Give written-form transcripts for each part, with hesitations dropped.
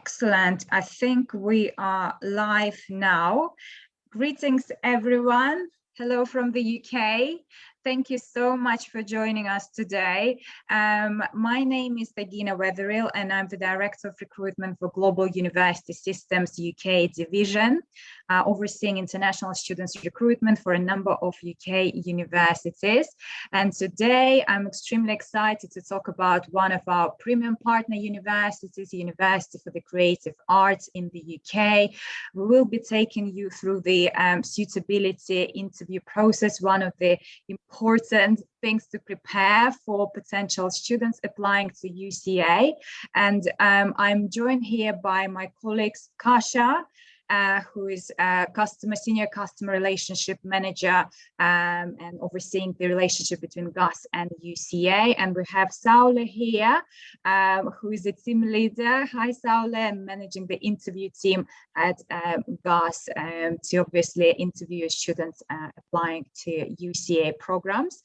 Excellent. I think we are live now. Greetings, everyone. Hello from the UK. Thank you so much for joining us today. My name is Dagina Wetherill, and I'm the Director of Recruitment for Global University Systems UK Division, overseeing international students recruitment for a number of UK universities. And today I'm extremely excited to talk about one of our premium partner universities, University for the Creative Arts in the UK. We will be taking you through the suitability interview process, one of the important things to prepare for potential students applying to UCA. And I'm joined here by my colleagues, Kasia, who is a senior customer relationship manager and overseeing the relationship between GUS and UCA. And we have Saule here, who is a team leader. Hi, Saule, and managing the interview team at GUS to obviously interview students applying to UCA programs.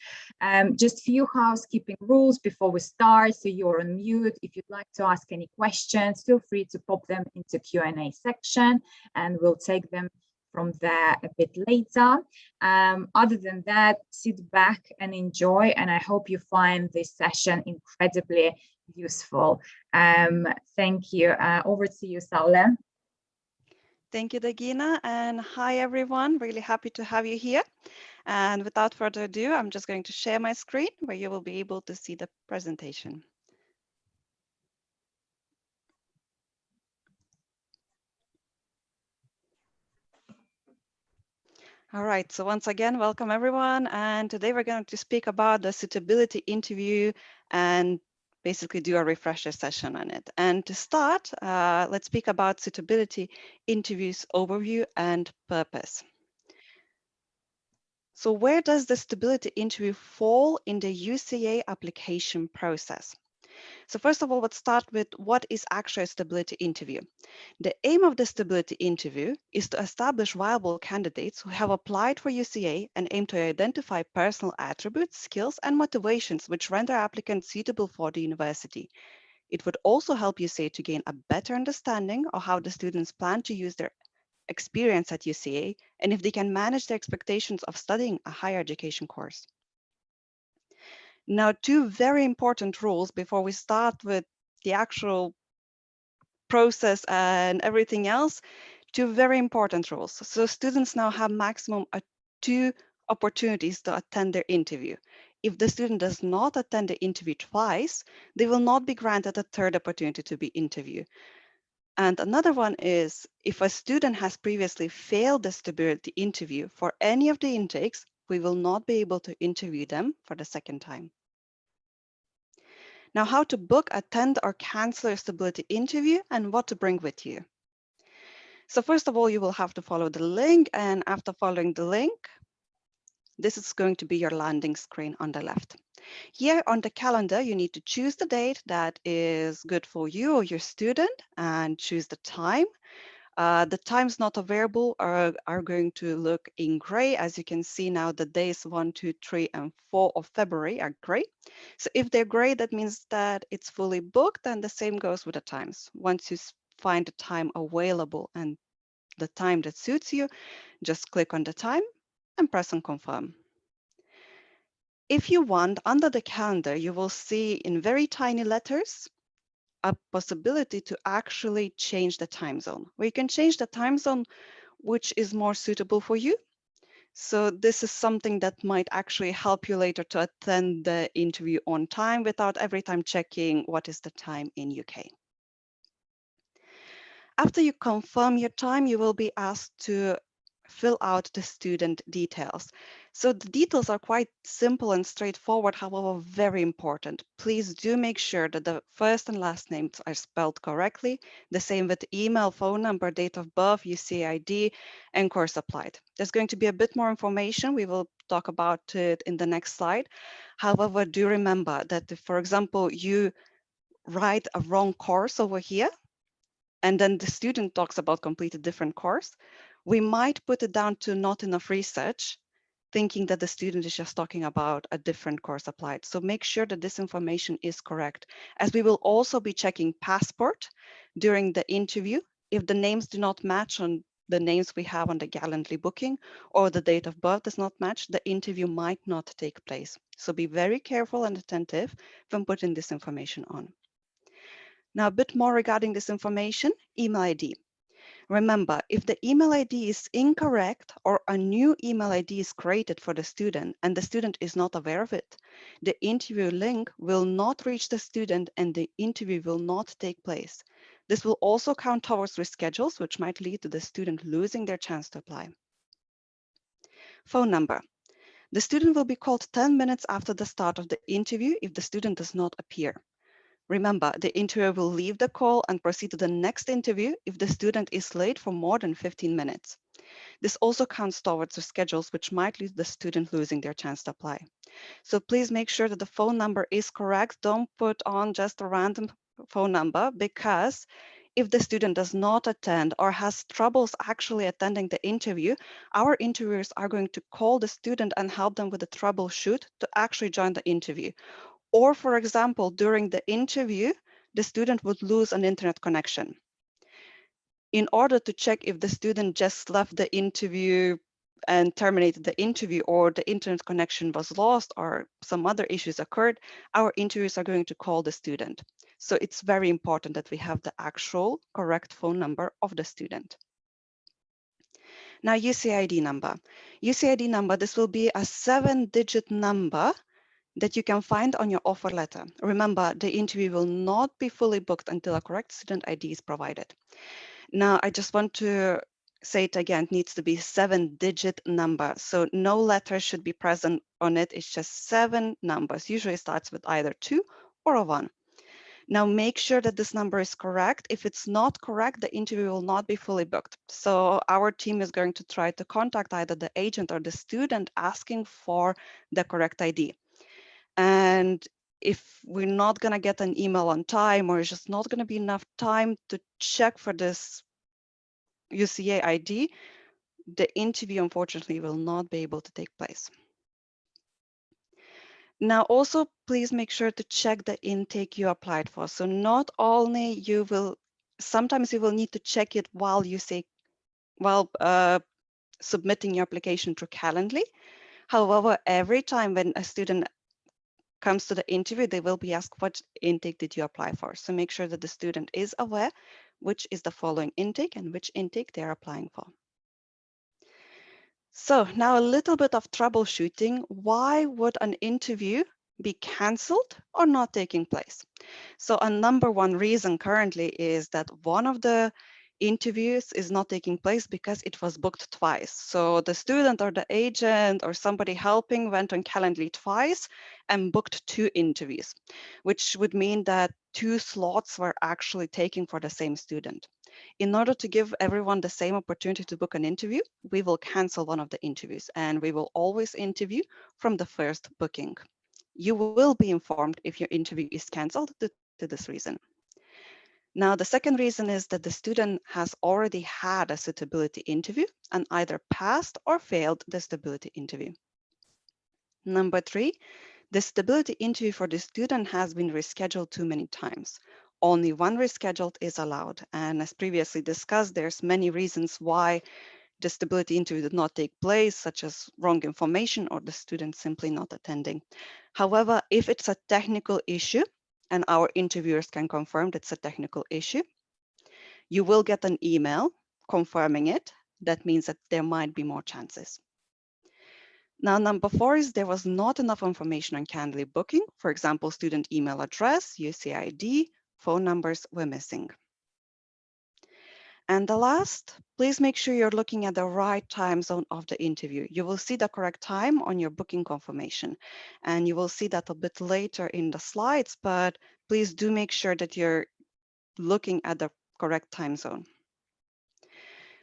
Just a few housekeeping rules before we start. So you're on mute. If you'd like to ask any questions, feel free to pop them into Q&A section, and we'll take them from there a bit later. Other than that, sit back and enjoy, and I hope you find this session incredibly useful. Thank you. Over to you, Saule. Thank you, Dagina, and hi, everyone. Really happy to have you here. And without further ado, I'm just going to share my screen where you will be able to see the presentation. All right, so once again, welcome everyone. And today we're going to speak about the suitability interview and basically do a refresher session on it. And to start, let's speak about suitability interviews overview and purpose. So where does the suitability interview fall in the UCA application process? So first of all, let's start with what is actually a suitability interview. The aim of the suitability interview is to establish viable candidates who have applied for UCA and aim to identify personal attributes, skills, and motivations which render applicants suitable for the university. It would also help UCA to gain a better understanding of how the students plan to use their experience at UCA and if they can manage the expectations of studying a higher education course. Now, two very important rules before we start with the actual process and everything else, two very important rules. So students now have maximum 2 opportunities to attend their interview. If the student does not attend the interview twice, they will not be granted a third opportunity to be interviewed. And another one is if a student has previously failed the suitability interview for any of the intakes, we will not be able to interview them for the second time. Now, how to book, attend, or cancel a suitability interview and what to bring with you. So first of all, you will have to follow the link, and after following the link, this is going to be your landing screen on the left. Here on the calendar, you need to choose the date that is good for you or your student and choose the time. The times not available are going to look in gray. As you can see now, the days 1, 2, 3, and 4 of February are gray. So if they're gray, that means that it's fully booked, and the same goes with the times. Once you find the time available and the time that suits you, just click on the time and press on confirm. If you want, under the calendar, you will see in very tiny letters a possibility to actually change the time zone, where you can change the time zone which is more suitable for you. So this is something that might actually help you later to attend the interview on time without every time checking what is the time in UK. After you confirm your time, you will be asked to fill out the student details. So the details are quite simple and straightforward, however, very important. Please do make sure that the first and last names are spelled correctly, the same with email, phone number, date of birth, UCA ID, and course applied. There's going to be a bit more information. We will talk about it in the next slide. However, do remember that if, for example, you write a wrong course over here, and then the student talks about completed different course, we might put it down to not enough research, thinking that the student is just talking about a different course applied. So make sure that this information is correct, as we will also be checking passport, during the interview. If the names do not match on the names we have on the Gallantly booking, or the date of birth does not match, the interview might not take place. So be very careful and attentive when putting this information on. Now, a bit more regarding this information, email ID. Remember, if the email ID is incorrect or a new email ID is created for the student and the student is not aware of it, the interview link will not reach the student and the interview will not take place. This will also count towards reschedules, which might lead to the student losing their chance to apply. Phone number. The student will be called 10 minutes after the start of the interview if the student does not appear. Remember, the interviewer will leave the call and proceed to the next interview if the student is late for more than 15 minutes. This also counts towards the schedules, which might lead the student losing their chance to apply. So please make sure that the phone number is correct. Don't put on just a random phone number, because if the student does not attend or has troubles actually attending the interview, our interviewers are going to call the student and help them with the troubleshoot to actually join the interview. Or, for example, during the interview, the student would lose an internet connection. In order to check if the student just left the interview and terminated the interview, or the internet connection was lost, or some other issues occurred, our interviewers are going to call the student. So it's very important that we have the actual correct phone number of the student. Now, UCID number. UCID number, this will be a 7-digit number that you can find on your offer letter. Remember, the interview will not be fully booked until a correct student ID is provided. Now, I just want to say it again, it needs to be 7-digit number. So no letters should be present on it. It's just 7 numbers. Usually it starts with either 2 or a 1. Now make sure that this number is correct. If it's not correct, the interview will not be fully booked. So our team is going to try to contact either the agent or the student asking for the correct ID. And if we're not going to get an email on time, or it's just not going to be enough time to check for this UCA ID, the interview unfortunately will not be able to take place. Now also, please make sure to check the intake you applied for. So not only sometimes you will need to check it while submitting your application through Calendly. However, every time when a student comes to the interview, they will be asked, what intake did you apply for? So make sure that the student is aware which is the following intake and which intake they're applying for. So now a little bit of troubleshooting. Why would an interview be cancelled or not taking place? So a number one reason currently is that one of the interviews is not taking place because it was booked twice. So the student or the agent or somebody helping went on Calendly twice and booked 2 interviews, which would mean that 2 slots were actually taken for the same student. In order to give everyone the same opportunity to book an interview, we will cancel one of the interviews and we will always interview from the first booking. You will be informed if your interview is cancelled due to this reason. Now, the second reason is that the student has already had a suitability interview and either passed or failed the suitability interview. Number 3, the suitability interview for the student has been rescheduled too many times. Only one rescheduled is allowed. And as previously discussed, there's many reasons why the suitability interview did not take place, such as wrong information or the student simply not attending. However, if it's a technical issue, and our interviewers can confirm that it's a technical issue, you will get an email confirming it. That means that there might be more chances. Now, number 4 is there was not enough information on Calendly booking. For example, student email address, UCID, phone numbers were missing. And the last, please make sure you're looking at the right time zone of the interview. You will see the correct time on your booking confirmation, and you will see that a bit later in the slides, but please do make sure that you're looking at the correct time zone.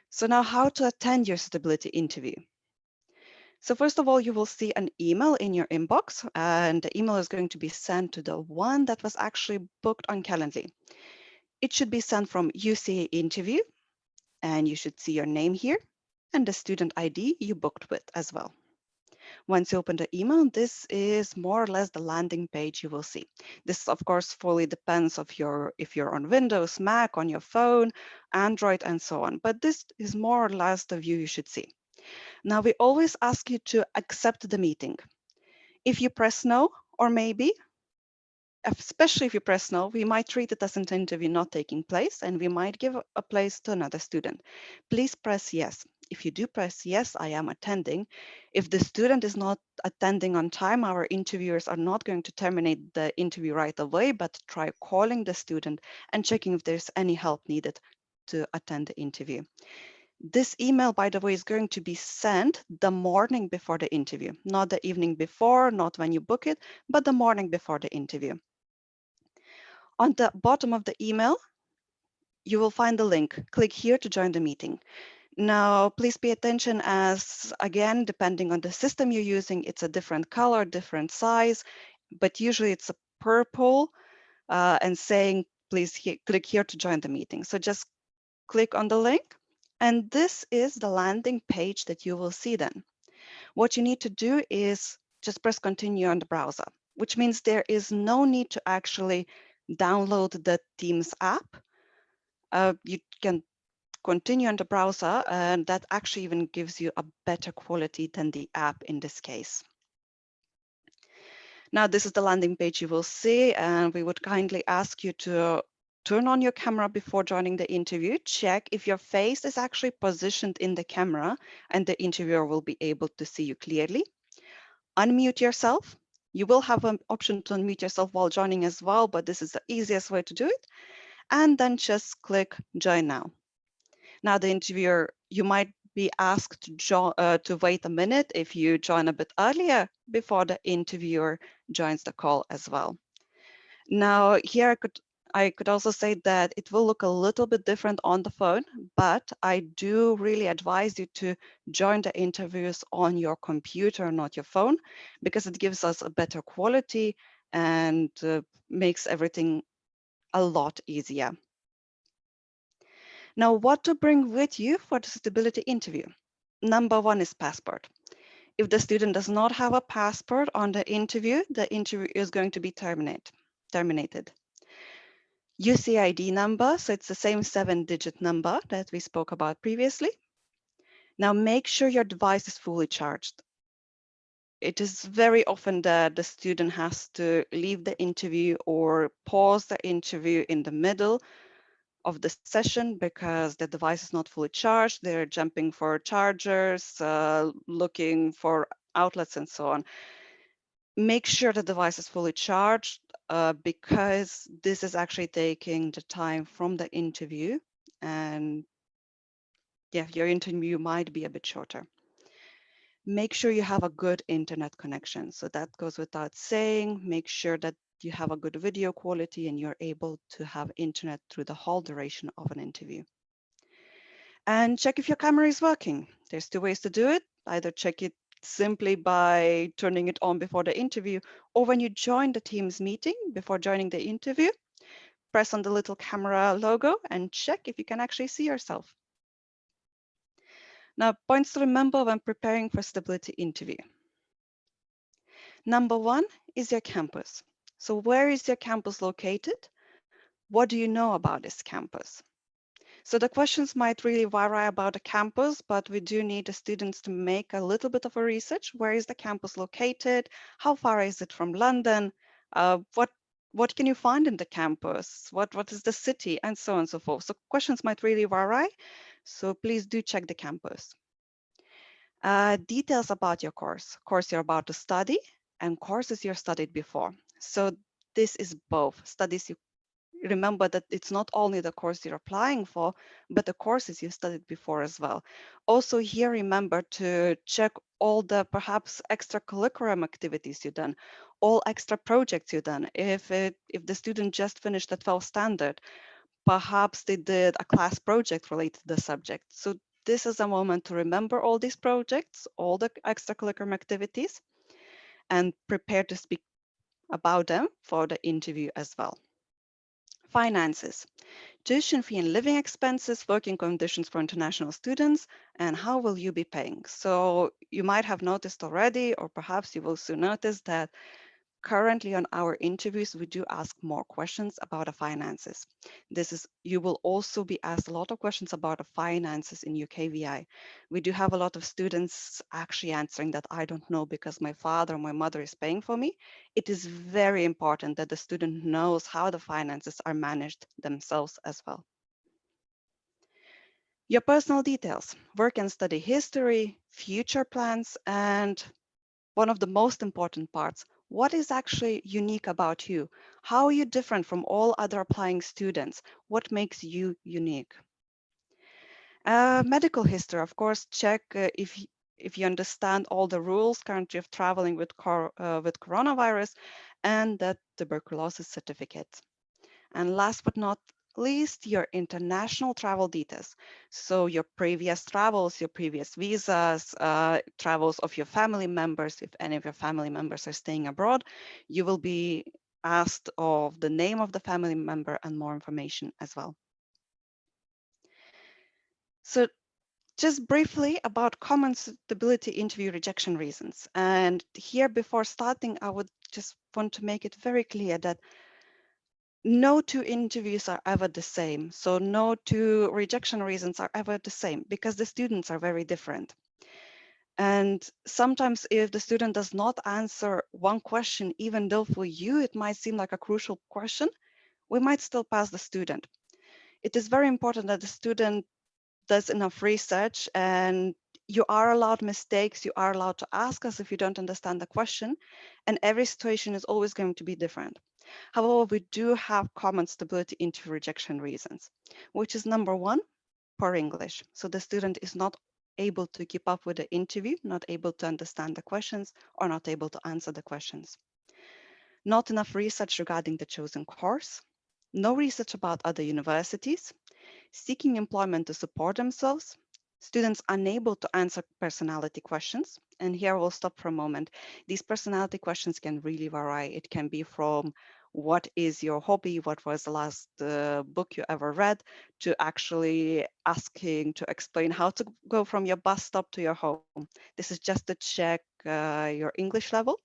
So now, how to attend your suitability interview? So first of all, you will see an email in your inbox, and the email is going to be sent to the one that was actually booked on Calendly. It should be sent from UCA Interview, and you should see your name here and the student ID you booked with as well. Once you open the email, this is more or less the landing page you will see. This, of course, fully depends of if you're on Windows, Mac, on your phone, Android, and so on. But this is more or less the view you should see. Now, we always ask you to accept the meeting. If you press no or maybe, especially if you press no, we might treat it as an interview not taking place and we might give a place to another student. Please press yes. If you do press yes, I am attending. If the student is not attending on time, our interviewers are not going to terminate the interview right away, but try calling the student and checking if there's any help needed to attend the interview. This email, by the way, is going to be sent the morning before the interview, not the evening before, not when you book it, but the morning before the interview. On the bottom of the email, you will find the link. Click here to join the meeting. Now, please pay attention as, again, depending on the system you're using, it's a different color, different size, but usually it's a purple and saying, please click here to join the meeting. So just click on the link. And this is the landing page that you will see then. What you need to do is just press continue on the browser, which means there is no need to actually download the Teams app. You can continue on the browser, and that actually even gives you a better quality than the app in this case. Now, this is the landing page you will see, and we would kindly ask you to turn on your camera before joining the interview. Check if your face is actually positioned in the camera and the interviewer will be able to see you clearly. Unmute yourself. You will have an option to unmute yourself while joining as well, but this is the easiest way to do it. And then just click join now. Now the interviewer, you might be asked to wait a minute if you join a bit earlier before the interviewer joins the call as well. Now here I could also say that it will look a little bit different on the phone, but I do really advise you to join the interviews on your computer, not your phone, because it gives us a better quality and makes everything a lot easier. Now, what to bring with you for the suitability interview? Number one is passport. If the student does not have a passport on the interview is going to be terminated. UCA ID number, so it's the same 7-digit number that we spoke about previously. Now make sure your device is fully charged. It is very often that the student has to leave the interview or pause the interview in the middle of the session because the device is not fully charged. They're jumping for chargers, looking for outlets and so on. Make sure the device is fully charged because this is actually taking the time from the interview, and yeah, your interview might be a bit shorter. Make sure you have a good internet connection. So that goes without saying. Make sure that you have a good video quality and you're able to have internet through the whole duration of an interview. And check if your camera is working. There's 2 ways to do it. Either check it simply by turning it on before the interview, or when you join the Teams meeting before joining the interview, press on the little camera logo and check if you can actually see yourself. Now, points to remember when preparing for suitability interview. Number one is your campus. So where is your campus located? What do you know about this campus? So the questions might really vary about the campus, but we do need the students to make a little bit of a research. Where is the campus located? How far is it from London? What can you find in the campus? What is the city? And so on and so forth. So questions might really vary. So please do check the campus. Details about your course you're about to study, and courses you've studied before. So this is both studies you remember that it's not only the course you're applying for, but the courses you studied before as well. Also here, remember to check all the perhaps extracurricular activities you've done, all extra projects you've done. If the student just finished the 12th standard, perhaps they did a class project related to the subject. So this is a moment to remember all these projects, all the extracurricular activities, and prepare to speak about them for the interview as well. Finances, tuition fee and living expenses, working conditions for international students, and how will you be paying? So you might have noticed already, or perhaps you will soon notice that currently on our interviews, we do ask more questions about the finances. You will also be asked a lot of questions about the finances in UKVI. We do have a lot of students actually answering that I don't know because my father or my mother is paying for me. It is very important that the student knows how the finances are managed themselves as well. Your personal details, work and study history, future plans, and one of the most important parts, what is actually unique about you? How are you different from all other applying students? What makes you unique? Medical history, of course, check if you understand all the rules currently of traveling with coronavirus and that tuberculosis certificate. And last but not least, your international travel details. So your previous travels, your previous visas, travels of your family members. If any of your family members are staying abroad, you will be asked of the name of the family member and more information as well. So just briefly about common suitability interview rejection reasons. And here before starting, I would just want to make it very clear that no two interviews are ever the same. So no two rejection reasons are ever the same because the students are very different. And sometimes if the student does not answer one question, even though for you it might seem like a crucial question, we might still pass the student. It is very important that the student does enough research and you are allowed mistakes. You are allowed to ask us if you don't understand the question, and every situation is always going to be different. However, we do have common stability interview rejection reasons, which is number one, poor English. So the student is not able to keep up with the interview, not able to understand the questions, or not able to answer the questions. Not enough research regarding the chosen course, no research about other universities, seeking employment to support themselves, students unable to answer personality questions. And here we'll stop for a moment. These personality questions can really vary. It can be from what is your hobby, what was the last book you ever read, to actually asking to explain how to go from your bus stop to your home. This is just to check your English level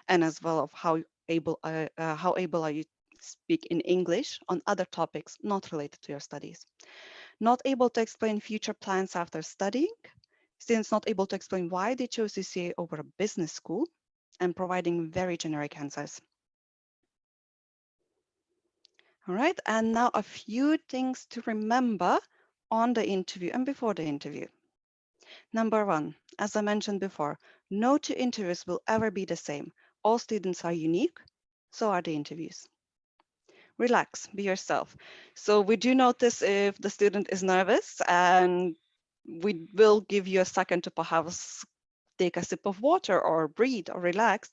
and as well of how able are you speak in English on other topics not related to your studies. Not able to explain future plans after studying, students not able to explain why they chose UCA over a business school, and providing very generic answers. All right, and now a few things to remember on the interview and before the interview. Number one, as I mentioned before, no two interviews will ever be the same. All students are unique, so are the interviews. Relax, be yourself. So we do notice if the student is nervous, and we will give you a second to perhaps take a sip of water or breathe or relax.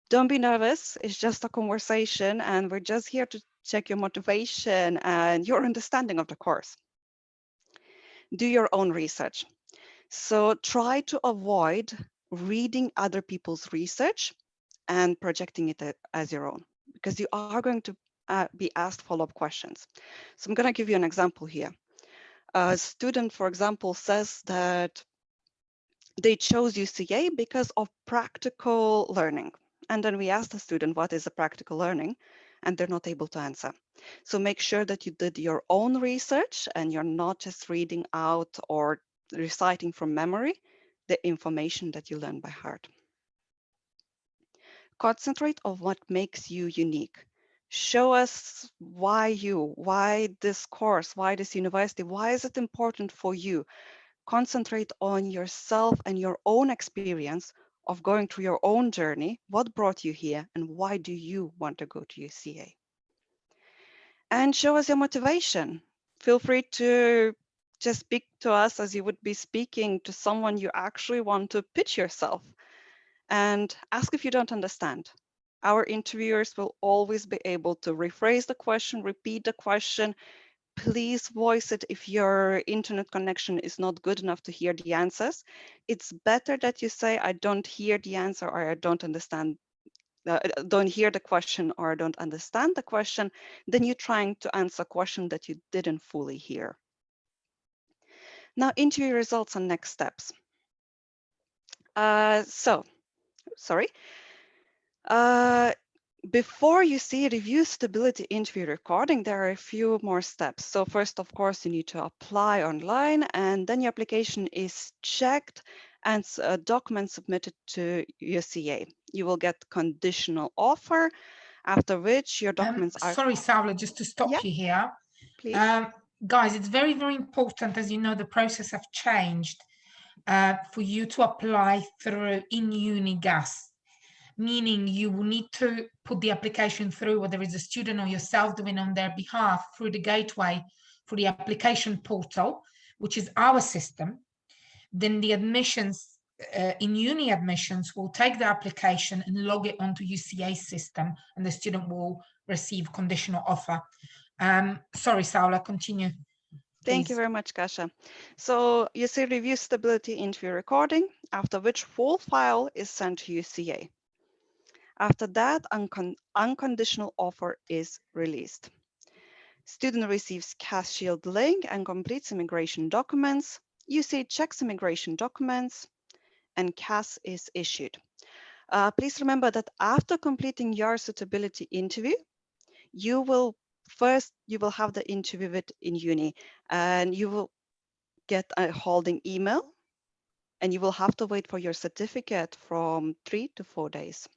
Don't be nervous. It's just a conversation, and we're just here to check your motivation and your understanding of the course. Do your own research. So try to avoid reading other people's research and projecting it as your own, because you are going to be asked follow-up questions. So I'm going to give you an example here. A student, for example, says that they chose UCA because of practical learning. And then we asked the student, what is a practical learning? And they're not able to answer. So make sure that you did your own research and you're not just reading out or reciting from memory the information that you learn by heart. Concentrate on what makes you unique. Show us why this course, why this university, why is it important for you? Concentrate on yourself and your own experience of going through your own journey. What brought you here and why do you want to go to UCA? And show us your motivation. Feel free to just speak to us as you would be speaking to someone you actually want to pitch yourself, and ask if you don't understand. Our interviewers will always be able to rephrase the question, repeat the question. Please voice it if your internet connection is not good enough to hear the answers. It's better that you say, I don't hear the answer or I don't understand don't hear the question or don't understand the question, then you're trying to answer a question that you didn't fully hear. Now, interview results and next steps. Before you see review stability interview recording, there are a few more steps. So first, of course, you need to apply online, and then your application is checked and a document submitted to UCA. You will get conditional offer, after which your documents are... Sorry, Saule, just to stop you here. Please. Guys, it's very, very important, as you know, the process have changed for you to apply through in-uni gas. Meaning you will need to put the application through, whether it's a student or yourself doing on their behalf, through the gateway, through the application portal, which is our system. Then the admissions, in uni admissions, will take the application and log it onto UCA system, and the student will receive conditional offer. Sorry, Saule, continue. Thank you very much, Kasia. So you see review stability interview recording, after which full file is sent to UCA. After that, unconditional offer is released. Student receives CAS Shield link and completes immigration documents. UCA checks immigration documents and CAS is issued. Please remember that after completing your suitability interview, you will have the interview with in uni, and you will get a holding email, and you will have to wait for your certificate from 3 to 4 days.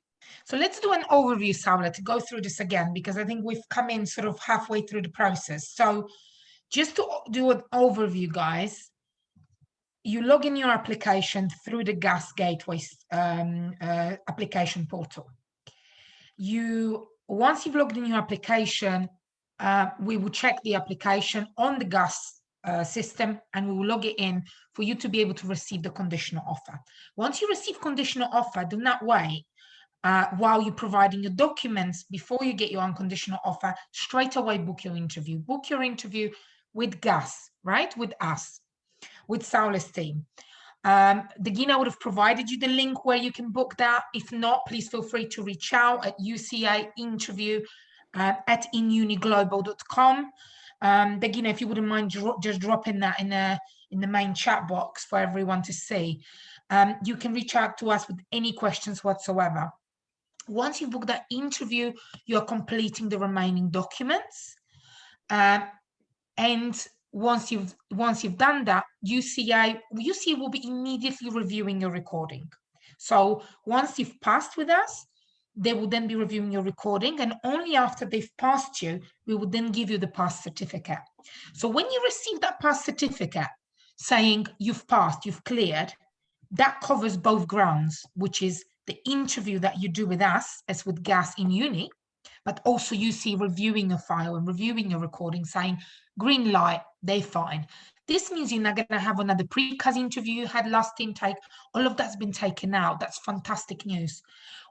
So let's do an overview, Saule, to go through this again, because I think we've come in sort of halfway through the process. So just to do an overview, guys, you log in your application through the GAS Gateway application portal. Once you've logged in your application, we will check the application on the GAS system, and we will log it in for you to be able to receive the conditional offer. Once you receive conditional offer, do not wait while you're providing your documents before you get your unconditional offer. Straight away book your interview. Book your interview with GAS, right? With us, with Saule's team. Dagina would have provided you the link where you can book that. If not, please feel free to reach out at UCA Interview at inuniglobal.com. Dagina, if you wouldn't mind just dropping that in the main chat box for everyone to see. You can reach out to us with any questions whatsoever. Once you book that interview, you're completing the remaining documents. And once you've done that, UCA will be immediately reviewing your recording. So once you've passed with us, they will then be reviewing your recording, and only after they've passed you, we will then give you the pass certificate. So when you receive that pass certificate saying you've passed, you've cleared, that covers both grounds, which is the interview that you do with us, as with GAS in uni, but also UC reviewing your file and reviewing your recording, saying green light, they're fine. This means you're not going to have another pre-CAS interview you had last intake. All of that's been taken out. That's fantastic news.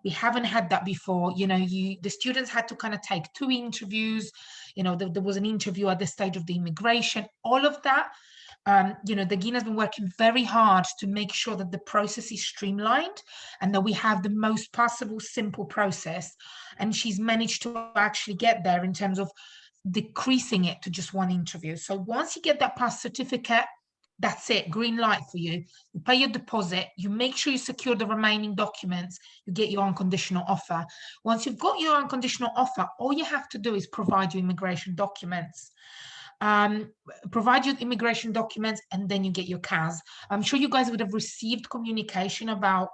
We haven't had that before. You know, the students had to kind of take 2 interviews. You know, there was an interview at the stage of the immigration. All of that. You know, Dagina's been working very hard to make sure that the process is streamlined and that we have the most possible simple process. And she's managed to actually get there in terms of decreasing it to just 1 interview. So once you get that pass certificate, that's it, green light for you. You pay your deposit, you make sure you secure the remaining documents, you get your unconditional offer. Once you've got your unconditional offer, all you have to do is provide your immigration documents. Provide your immigration documents, and then you get your CAS. I'm sure you guys would have received communication about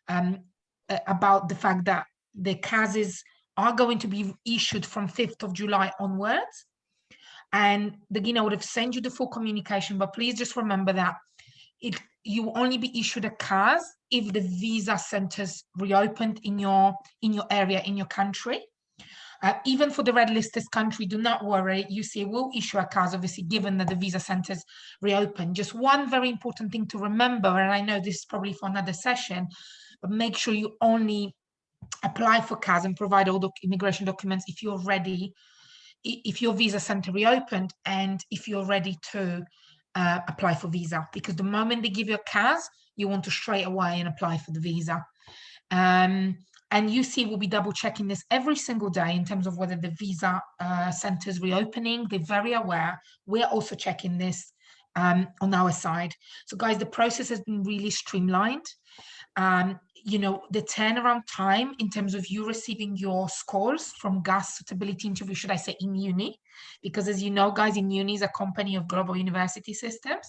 the fact that the CASs are going to be issued from 5th of July onwards. And Dagina would have sent you the full communication, but please just remember that you will only be issued a CAS if the visa centers reopened in your area, in your country. Even for the red listed country, do not worry, UCA will issue a CAS, obviously, given that the visa centers reopen. Just one very important thing to remember, and I know this is probably for another session, but make sure you only apply for CAS and provide all the immigration documents if you're ready, if your visa center reopened, and if you're ready to apply for visa, because the moment they give you a CAS, you want to straight away and apply for the visa. And And UC will be double checking this every single day in terms of whether the visa center is reopening. They're very aware. We're also checking this on our side. So guys, the process has been really streamlined. You know, the turnaround time in terms of you receiving your scores from GAS Suitability Interview, should I say, in uni, because as you know, guys, in uni is a company of global university systems.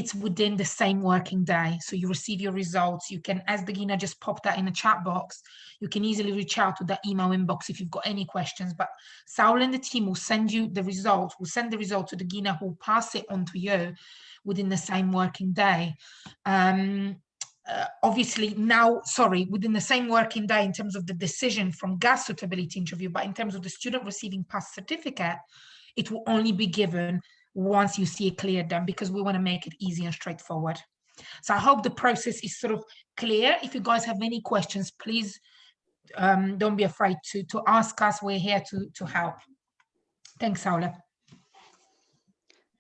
It's within the same working day. So you receive your results. You can, as Dagina just popped that in the chat box, you can easily reach out to the email inbox if you've got any questions. But Saule and the team will send you the results, will send the result to Dagina, who will pass it on to you within the same working day. Obviously now, sorry, within the same working day in terms of the decision from GAS Suitability Interview, but in terms of the student receiving pass certificate, it will only be given once you see it cleared them, because we want to make it easy and straightforward. So I hope the process is sort of clear. If you guys have any questions, please don't be afraid to ask us. We're here to help. Thanks, Saule.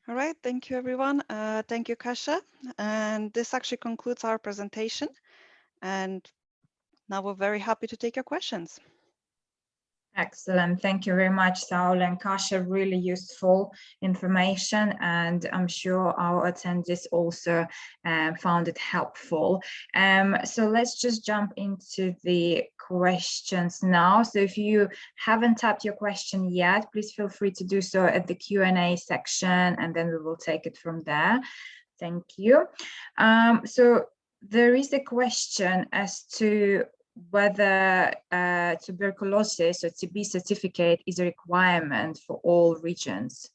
All right, thank you, everyone. Thank you, Kasia. And this actually concludes our presentation. And now we're very happy to take your questions. Excellent. Thank you very much, Saule and Kasia. Really useful information, and I'm sure our attendees also found it helpful. So let's just jump into the questions now. So if you haven't typed your question yet, please feel free to do so at the Q&A section, and then we will take it from there. Thank you. So there is a question as to whether tuberculosis or TB certificate is a requirement for all regions.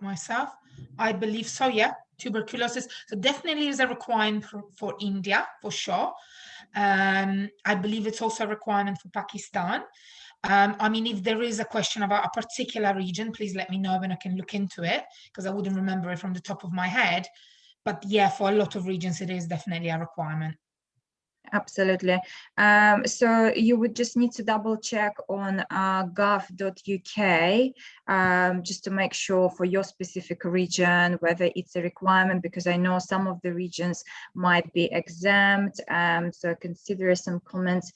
Myself, I believe so, yeah. Tuberculosis, so definitely is a requirement for India, for sure. I believe it's also a requirement for Pakistan. I mean, if there is a question about a particular region, please let me know and I can look into it, because I wouldn't remember it from the top of my head. But yeah, for a lot of regions, it is definitely a requirement. Absolutely. So you would just need to double check on gov.uk just to make sure for your specific region whether it's a requirement, because I know some of the regions might be exempt. So consider some comments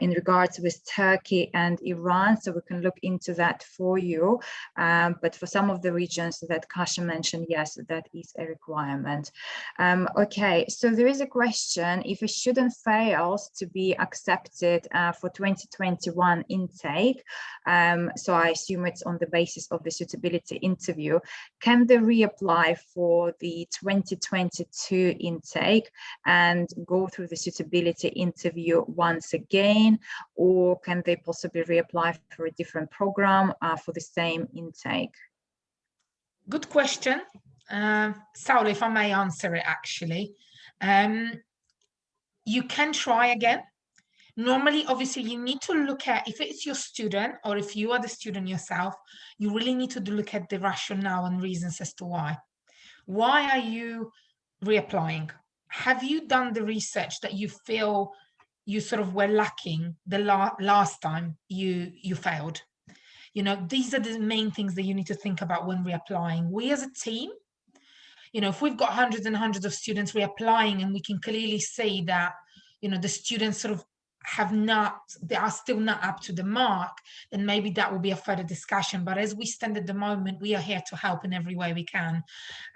in regards with Turkey and Iran, so we can look into that for you. But for some of the regions that Kasia mentioned, yes, that is a requirement. Okay, so there is a question: if a student fails to be accepted for 2021 intake, so I assume it's on the basis of the suitability interview, can they reapply for the 2022 intake and go through the suitability interview once again, or can they possibly reapply for a different program for the same intake? Good question. Saule, if I may answer it, actually. You can try again. Normally, obviously, you need to look at, if it's your student or if you are the student yourself, you really need to look at the rationale and reasons as to why. Why are you reapplying? Have you done the research that you feel you sort of were lacking the last time you failed? You know, these are the main things that you need to think about when reapplying. We as a team, you know, if we've got hundreds and hundreds of students reapplying and we can clearly see that, you know, the students sort of they are still not up to the mark, then maybe that will be a further discussion. But as we stand at the moment, we are here to help in every way we can.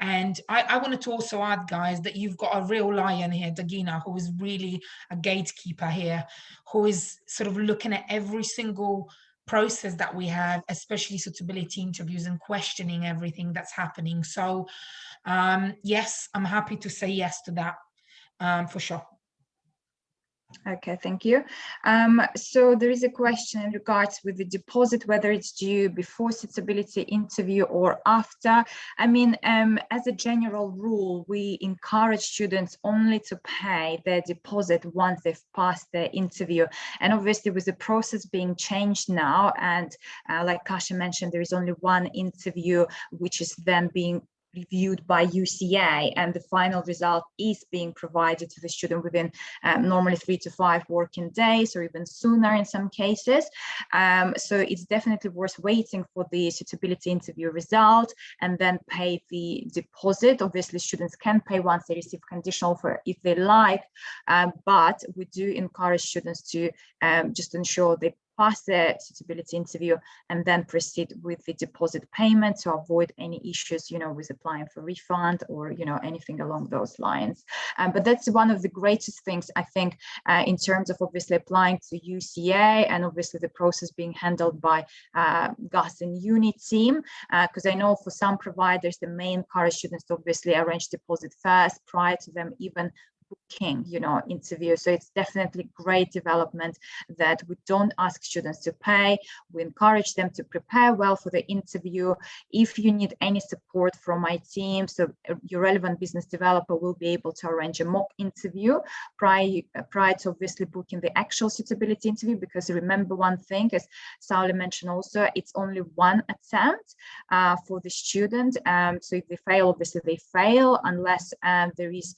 And I wanted to also add, guys, that you've got a real lion here, Dagina, who is really a gatekeeper here, who is sort of looking at every single process that we have, especially suitability interviews, and questioning everything that's happening. So yes, I'm happy to say yes to that for sure. Okay, thank you. So there is a question in regards with the deposit, whether it's due before suitability interview or after. I mean, as a general rule, we encourage students only to pay their deposit once they've passed their interview. And obviously with the process being changed now, and like Kasia mentioned, there is only one interview, which is then being reviewed by UCA, and the final result is being provided to the student within normally 3 to 5 working days, or even sooner in some cases. So it's definitely worth waiting for the suitability interview result and then pay the deposit. Obviously, students can pay once they receive conditional offer if they like, but we do encourage students to just ensure they pass the suitability interview and then proceed with the deposit payment to avoid any issues, with applying for refund or, anything along those lines. But that's one of the greatest things, I think, in terms of obviously applying to UCA, and obviously the process being handled by GUS and UNI team, because I know for some providers, they may encourage students to obviously arrange deposit first prior to them even booking, interview. So it's definitely great development that we don't ask students to pay. We encourage them to prepare well for the interview. If you need any support from my team, so your relevant business developer will be able to arrange a mock interview prior to obviously booking the actual suitability interview, because remember one thing, as Saule mentioned also, it's only one attempt for the student. So if they fail, obviously they fail, unless there is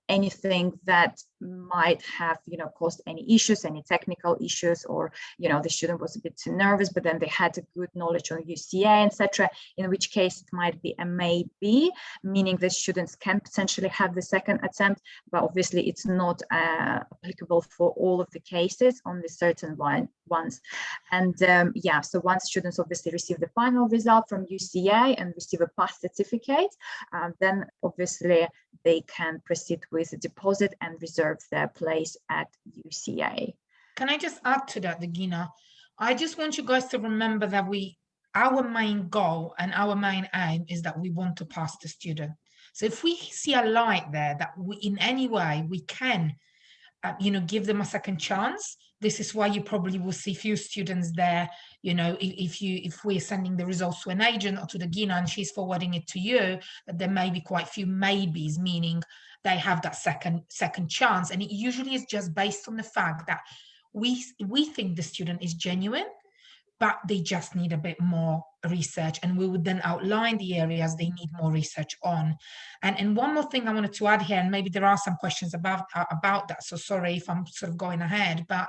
anything that might have caused any issues, any technical issues, or the student was a bit too nervous, but then they had a good knowledge on UCA, etc., in which case it might be a maybe, meaning that students can potentially have the second attempt, but obviously it's not applicable for all of the cases, only certain ones. And so once students obviously receive the final result from UCA and receive a pass certificate, then obviously they can proceed with the deposit and reserve their place at UCA. Can I just add to that, Dagina? I just want you guys to remember that our main goal and our main aim is that we want to pass the student. So if we see a light there that we, in any way we can, give them a second chance, this is why you probably will see few students there. If we're sending the results to an agent or to Dagina and she's forwarding it to you, there may be quite a few maybes, meaning they have that second chance. And it usually is just based on the fact that we think the student is genuine, but they just need a bit more research, and we would then outline the areas they need more research on. And one more thing I wanted to add here, and maybe there are some questions about that, so sorry if I'm sort of going ahead, but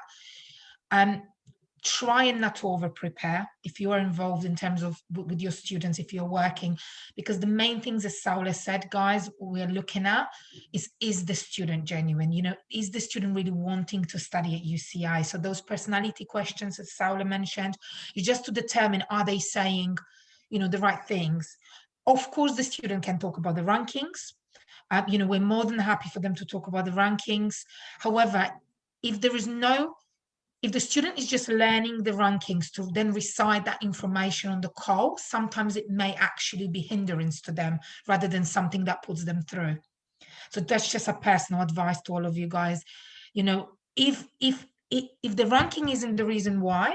try and not to over prepare if you are involved in terms of with your students, if you're working, because the main things, as Saule said, guys, we're looking at is the student genuine? Is the student really wanting to study at UCI? So those personality questions, as Saule mentioned, is just to determine, are they saying, the right things? Of course, the student can talk about the rankings. We're more than happy for them to talk about the rankings. However, if the student is just learning the rankings to then recite that information on the call, sometimes it may actually be hindrance to them rather than something that puts them through. So that's just a personal advice to all of you guys. If the ranking isn't the reason why,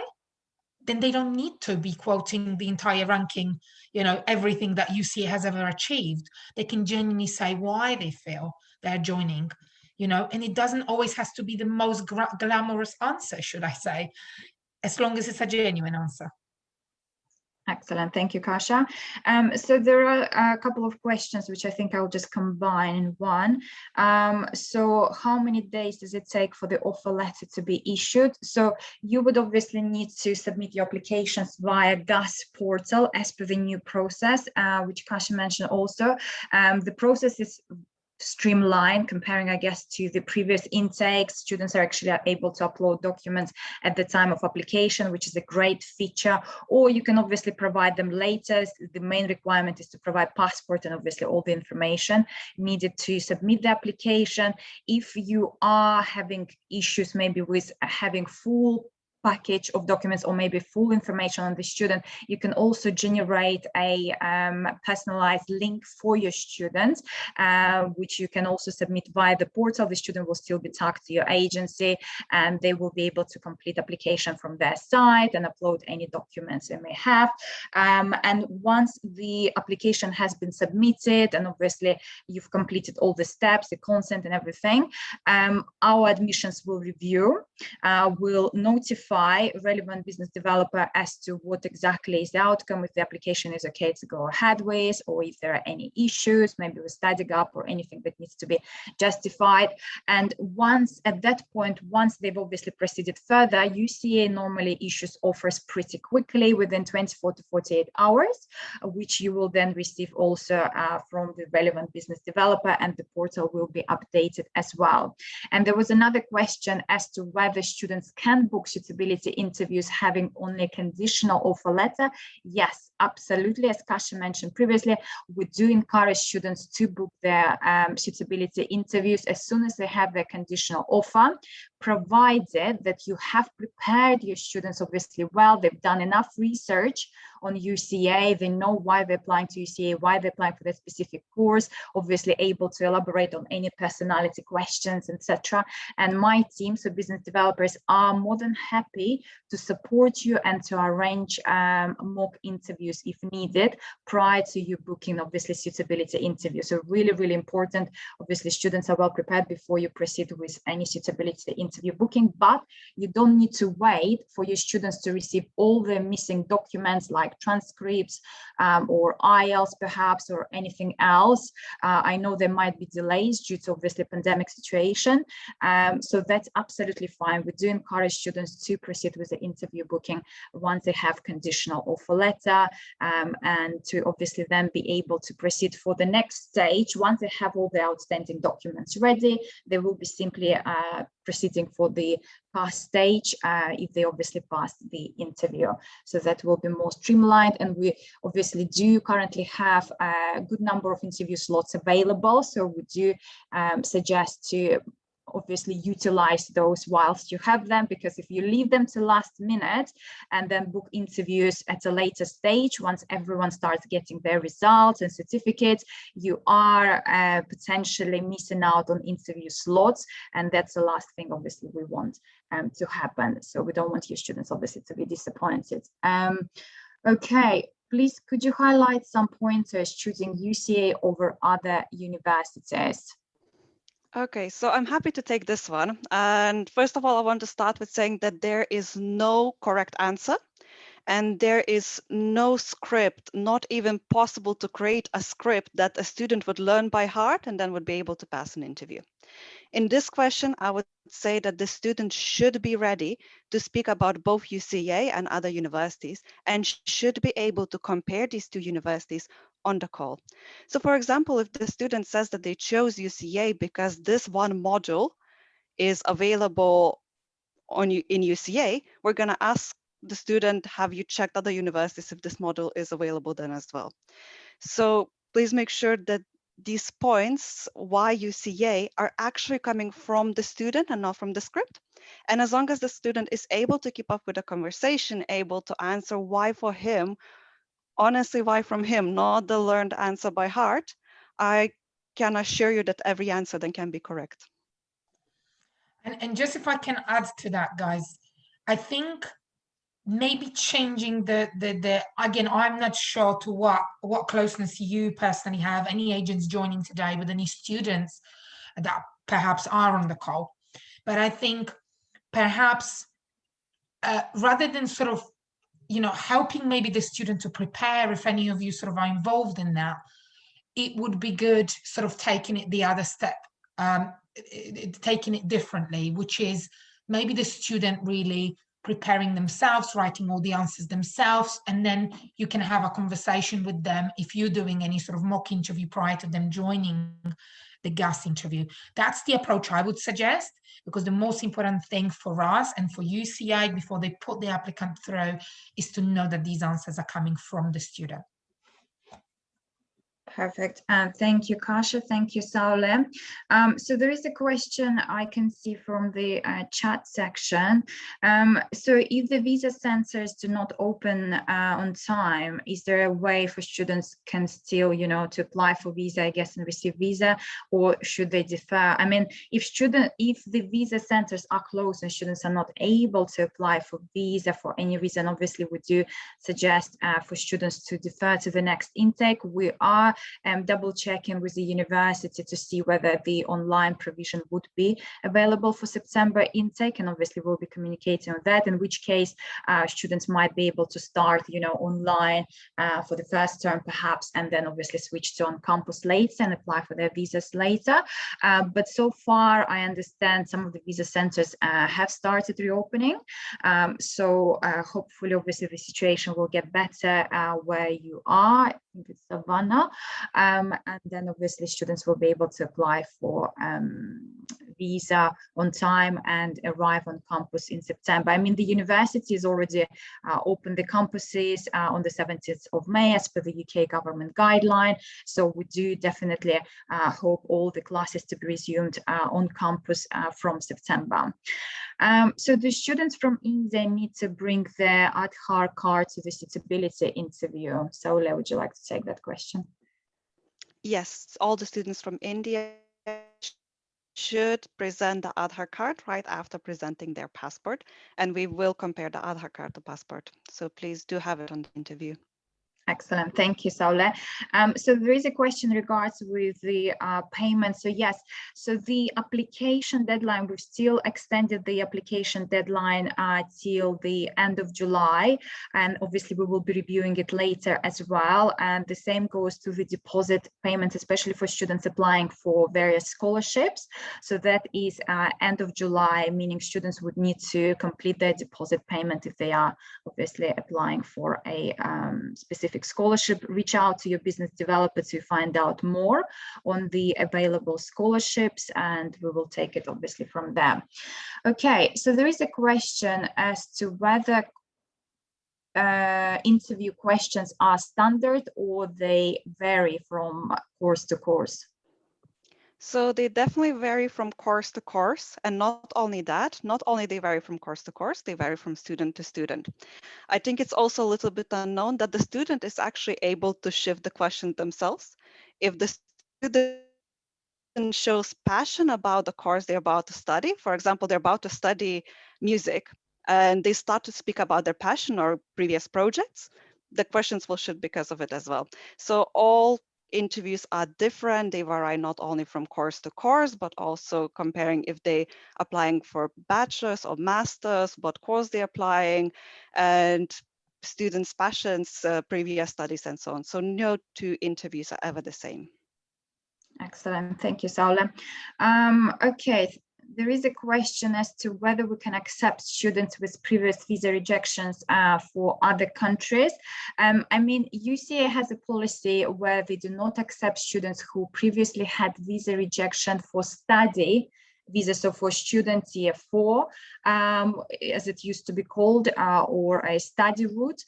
then they don't need to be quoting the entire ranking, everything that UCA has ever achieved. They can genuinely say why they feel they're joining. And it doesn't always has to be the most glamorous answer, should I say, as long as it's a genuine answer. Excellent. Thank you, Kasia. So there are a couple of questions which I think I'll just combine in one. So how many days does it take for the offer letter to be issued? So you would obviously need to submit your applications via GUS portal as per the new process, which Kasia mentioned also. The process is streamlined comparing, I guess, to the previous intakes. Students are actually able to upload documents at the time of application, which is a great feature, or you can obviously provide them later. The main requirement is to provide passport and obviously all the information needed to submit the application. If you are having issues maybe with having full package of documents or maybe full information on the student, you can also generate a personalized link for your students, which you can also submit via the portal. The student will still be tagged to your agency, and they will be able to complete application from their site and upload any documents they may have. And once the application has been submitted and obviously you've completed all the steps, the consent and everything, our admissions will review, will notify notify relevant business developer as to what exactly is the outcome, if the application is okay to go ahead with, or if there are any issues, maybe with study gap or anything that needs to be justified. And once at that point, once they've obviously proceeded further, UCA normally issues offers pretty quickly, within 24 to 48 hours, which you will then receive also from the relevant business developer, and the portal will be updated as well. And there was another question as to whether students can book suitability interviews having only a conditional offer letter. Yes, absolutely. As Kasia mentioned previously, we do encourage students to book their suitability interviews as soon as they have their conditional offer, provided that you have prepared your students obviously well, they've done enough research on UCA, they know why they're applying to UCA, why they're applying for that specific course, obviously able to elaborate on any personality questions, etc. And my team, so business developers, are more than happy to support you and to arrange mock interviews if needed prior to you booking obviously suitability interview. So really, really important. Obviously, students are well prepared before you proceed with any suitability interview booking, but you don't need to wait for your students to receive all the missing documents like transcripts or IELTS perhaps, or anything else. I know there might be delays due to obviously pandemic situation. So that's absolutely fine. We do encourage students to proceed with the interview booking once they have conditional offer letter, and to obviously then be able to proceed for the next stage. Once they have all the outstanding documents ready, they will be simply proceeding for the pass stage if they obviously pass the interview. So that will be more streamlined, and we obviously do currently have a good number of interview slots available, so we do suggest to obviously utilize those whilst you have them, because if you leave them to last minute and then book interviews at a later stage, once everyone starts getting their results and certificates, you are potentially missing out on interview slots, and that's the last thing obviously we want to happen. So we don't want your students obviously to be disappointed. Okay, please could you highlight some pointers choosing UCA over other universities? Okay, so I'm happy to take this one. And first of all, I want to start with saying that there is no correct answer, and there is no script, not even possible to create a script that a student would learn by heart and then would be able to pass an interview. In this question, I would say that the student should be ready to speak about both UCA and other universities, and should be able to compare these two universities on the call. So for example, if the student says that they chose UCA because this one module is available in UCA, we're going to ask the student, have you checked other universities if this module is available then as well? So please make sure that these points, why UCA, are actually coming from the student and not from the script. And as long as the student is able to keep up with the conversation, able to answer why for him, honestly, why from him, not the learned answer by heart, I can assure you that every answer then can be correct. And just if I can add to that, guys, I think maybe changing the again, I'm not sure to what closeness you personally have, any agents joining today with any students that perhaps are on the call. But I think perhaps rather than sort of, helping maybe the student to prepare, if any of you sort of are involved in that, it would be good sort of taking it the other step, taking it differently, which is maybe the student really preparing themselves, writing all the answers themselves, and then you can have a conversation with them if you're doing any sort of mock interview prior to them joining the GAS interview. That's the approach I would suggest, because the most important thing for us and for UCI before they put the applicant through is to know that these answers are coming from the student. Perfect. Thank you, Kasia. Thank you, Saule. So there is a question I can see from the chat section. So if the visa centers do not open on time, is there a way for students can still, to apply for visa, I guess, and receive visa, or should they defer? I mean, if the visa centers are closed and students are not able to apply for visa for any reason, obviously we do suggest for students to defer to the next intake. We are September, and double checking with the university to see whether the online provision would be available for September intake, and obviously we'll be communicating on that, in which case students might be able to start, online for the first term perhaps, and then obviously switch to on campus later and apply for their visas later. But so far, I understand some of the visa centers have started reopening. So hopefully, obviously, the situation will get better where you are. I think it's Savannah. And then obviously students will be able to apply for visa on time and arrive on campus in September. I mean, the university has already opened the campuses on the 17th of May as per the UK government guideline. So we do definitely hope all the classes to be resumed on campus from September. So the students from India need to bring their Aadhaar card to the suitability interview. Saule, would you like to take that question? Yes, all the students from India should present the Aadhaar card right after presenting their passport, and we will compare the Aadhaar card to passport. So please do have it on the interview. Excellent, thank you, Saule. So there is a question in regards with the payment. So yes, so the application deadline, we've still extended the application deadline till the end of July, and obviously we will be reviewing it later as well. And the same goes to the deposit payment, especially for students applying for various scholarships. So that is end of July, meaning students would need to complete their deposit payment if they are obviously applying for a specific scholarship. Reach out to your business developer to find out more on the available scholarships, and we will take it obviously from there. Okay, so there is a question as to whether interview questions are standard or they vary from course to course. So they definitely vary from course to course, and not only that, not only they vary from course to course, they vary from student to student. I think it's also a little bit unknown that the student is actually able to shift the question themselves. If the student shows passion about the course they're about to study, for example, they're about to study music, and they start to speak about their passion or previous projects, the questions will shift because of it as well. So all interviews are different. They vary not only from course to course, but also comparing if they applying for bachelor's or master's, what course they're applying, and students' passions, previous studies, and so on. So no two interviews are ever the same. Excellent, thank you, Saule. Okay, there is a question as to whether we can accept students with previous visa rejections for other countries. I mean, UCA has a policy where they do not accept students who previously had visa rejection for study visa, so for student year 4, as it used to be called, or a study route.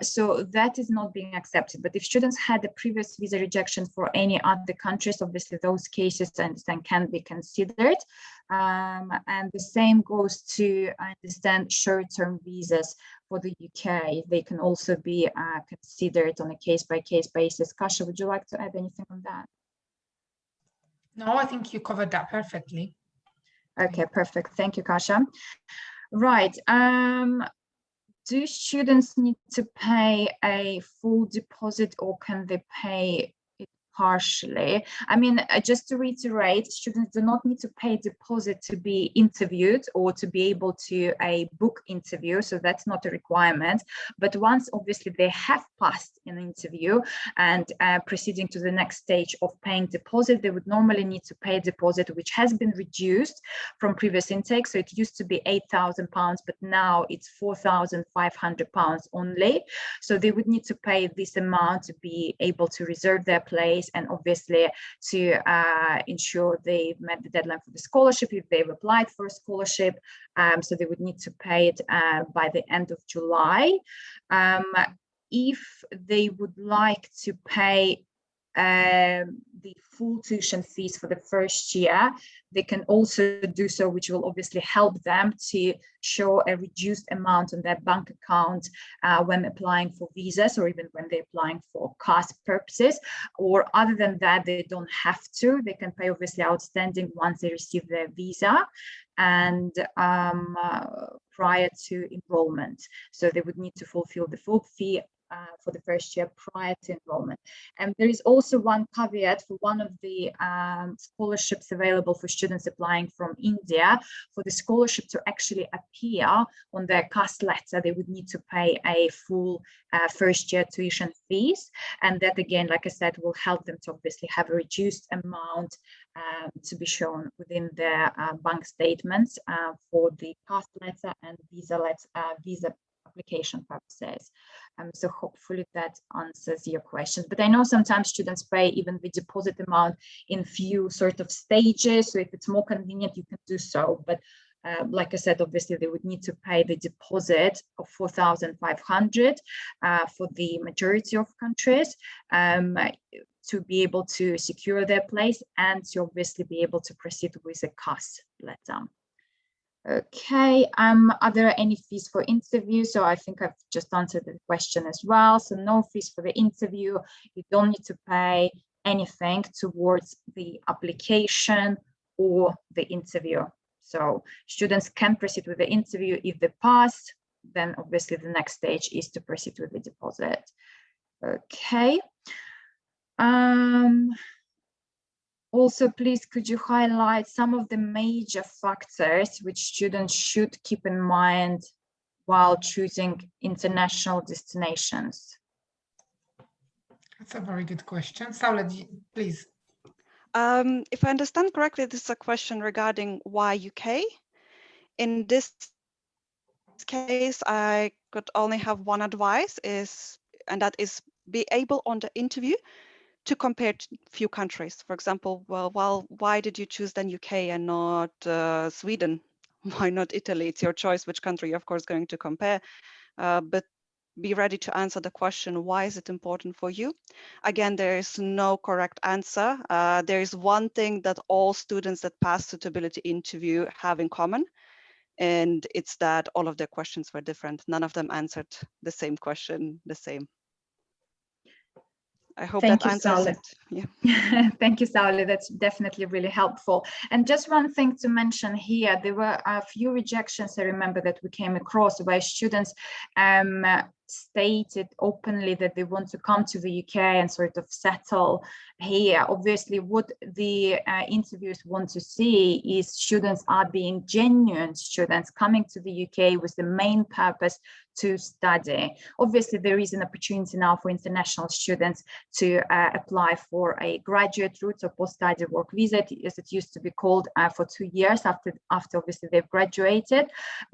So that is not being accepted. But if students had a previous visa rejection for any other countries, obviously those cases, I understand, can be considered. And the same goes to, I understand, short-term visas for the UK. They can also be considered on a case-by-case basis. Kasia, would you like to add anything on that? No, I think you covered that perfectly. Okay, perfect. Thank you, Kasia. Right. Do students need to pay a full deposit, or can they pay it partially? I mean, just to reiterate, students do not need to pay deposit to be interviewed or to be able to a book interview, so that's not a requirement. But once obviously they have passed an interview and proceeding to the next stage of paying deposit, they would normally need to pay a deposit which has been reduced from previous intake. So it used to be £8,000, but now it's £4,500 only. So they would need to pay this amount to be able to reserve their place, and obviously to ensure they met the deadline for the scholarship if they've applied for a scholarship. So they would need to pay it by the end of July. If they would like to pay the full tuition fees for the first year, they can also do so, which will obviously help them to show a reduced amount on their bank account when applying for visas, or even when they're applying for CAS purposes. Or other than that, they don't have to. They can pay obviously outstanding once they receive their visa and prior to enrollment. So they would need to fulfill the full fee for the first year prior to enrollment. And there is also one caveat for one of the scholarships available for students applying from India. For the scholarship to actually appear on their CAS letter, they would need to pay a full first year tuition fees. And that, again, like I said, will help them to obviously have a reduced amount to be shown within their bank statements for the CAS letter and visa application purposes. So hopefully that answers your questions. But I know sometimes students pay even the deposit amount in few sort of stages. So if it's more convenient, you can do so. But like I said, obviously they would need to pay the deposit of 4,500 for the majority of countries to be able to secure their place and to obviously be able to proceed with a CAS letter. Okay, are there any fees for interview? So I think I've just answered the question as well. So no fees for the interview. You don't need to pay anything towards the application or the interview. So students can proceed with the interview. If they pass, then obviously the next stage is to proceed with the deposit. Okay. Also, please, could you highlight some of the major factors which students should keep in mind while choosing international destinations? That's a very good question. Saule, please. If I understand correctly, this is a question regarding why UK. In this case, I could only have one advice, and that is be able on the interview to compare few countries. For example, well, why did you choose then UK and not Sweden? Why not Italy? It's your choice which country you're of course going to compare, but be ready to answer the question, why is it important for you? Again, there is no correct answer. There is one thing that all students that pass suitability interview have in common, and it's that all of their questions were different. None of them answered the same question the same. I hope that answers it. Yeah. Thank you, Saule. That's definitely really helpful. And just one thing to mention here, there were a few rejections I remember that we came across where students stated openly that they want to come to the UK and sort of settle here. Obviously, what the interviewers want to see is students are being genuine students coming to the UK with the main purpose to study. Obviously, there is an opportunity now for international students to apply for a graduate route or post-study work visa, as it used to be called, for 2 years after obviously they've graduated.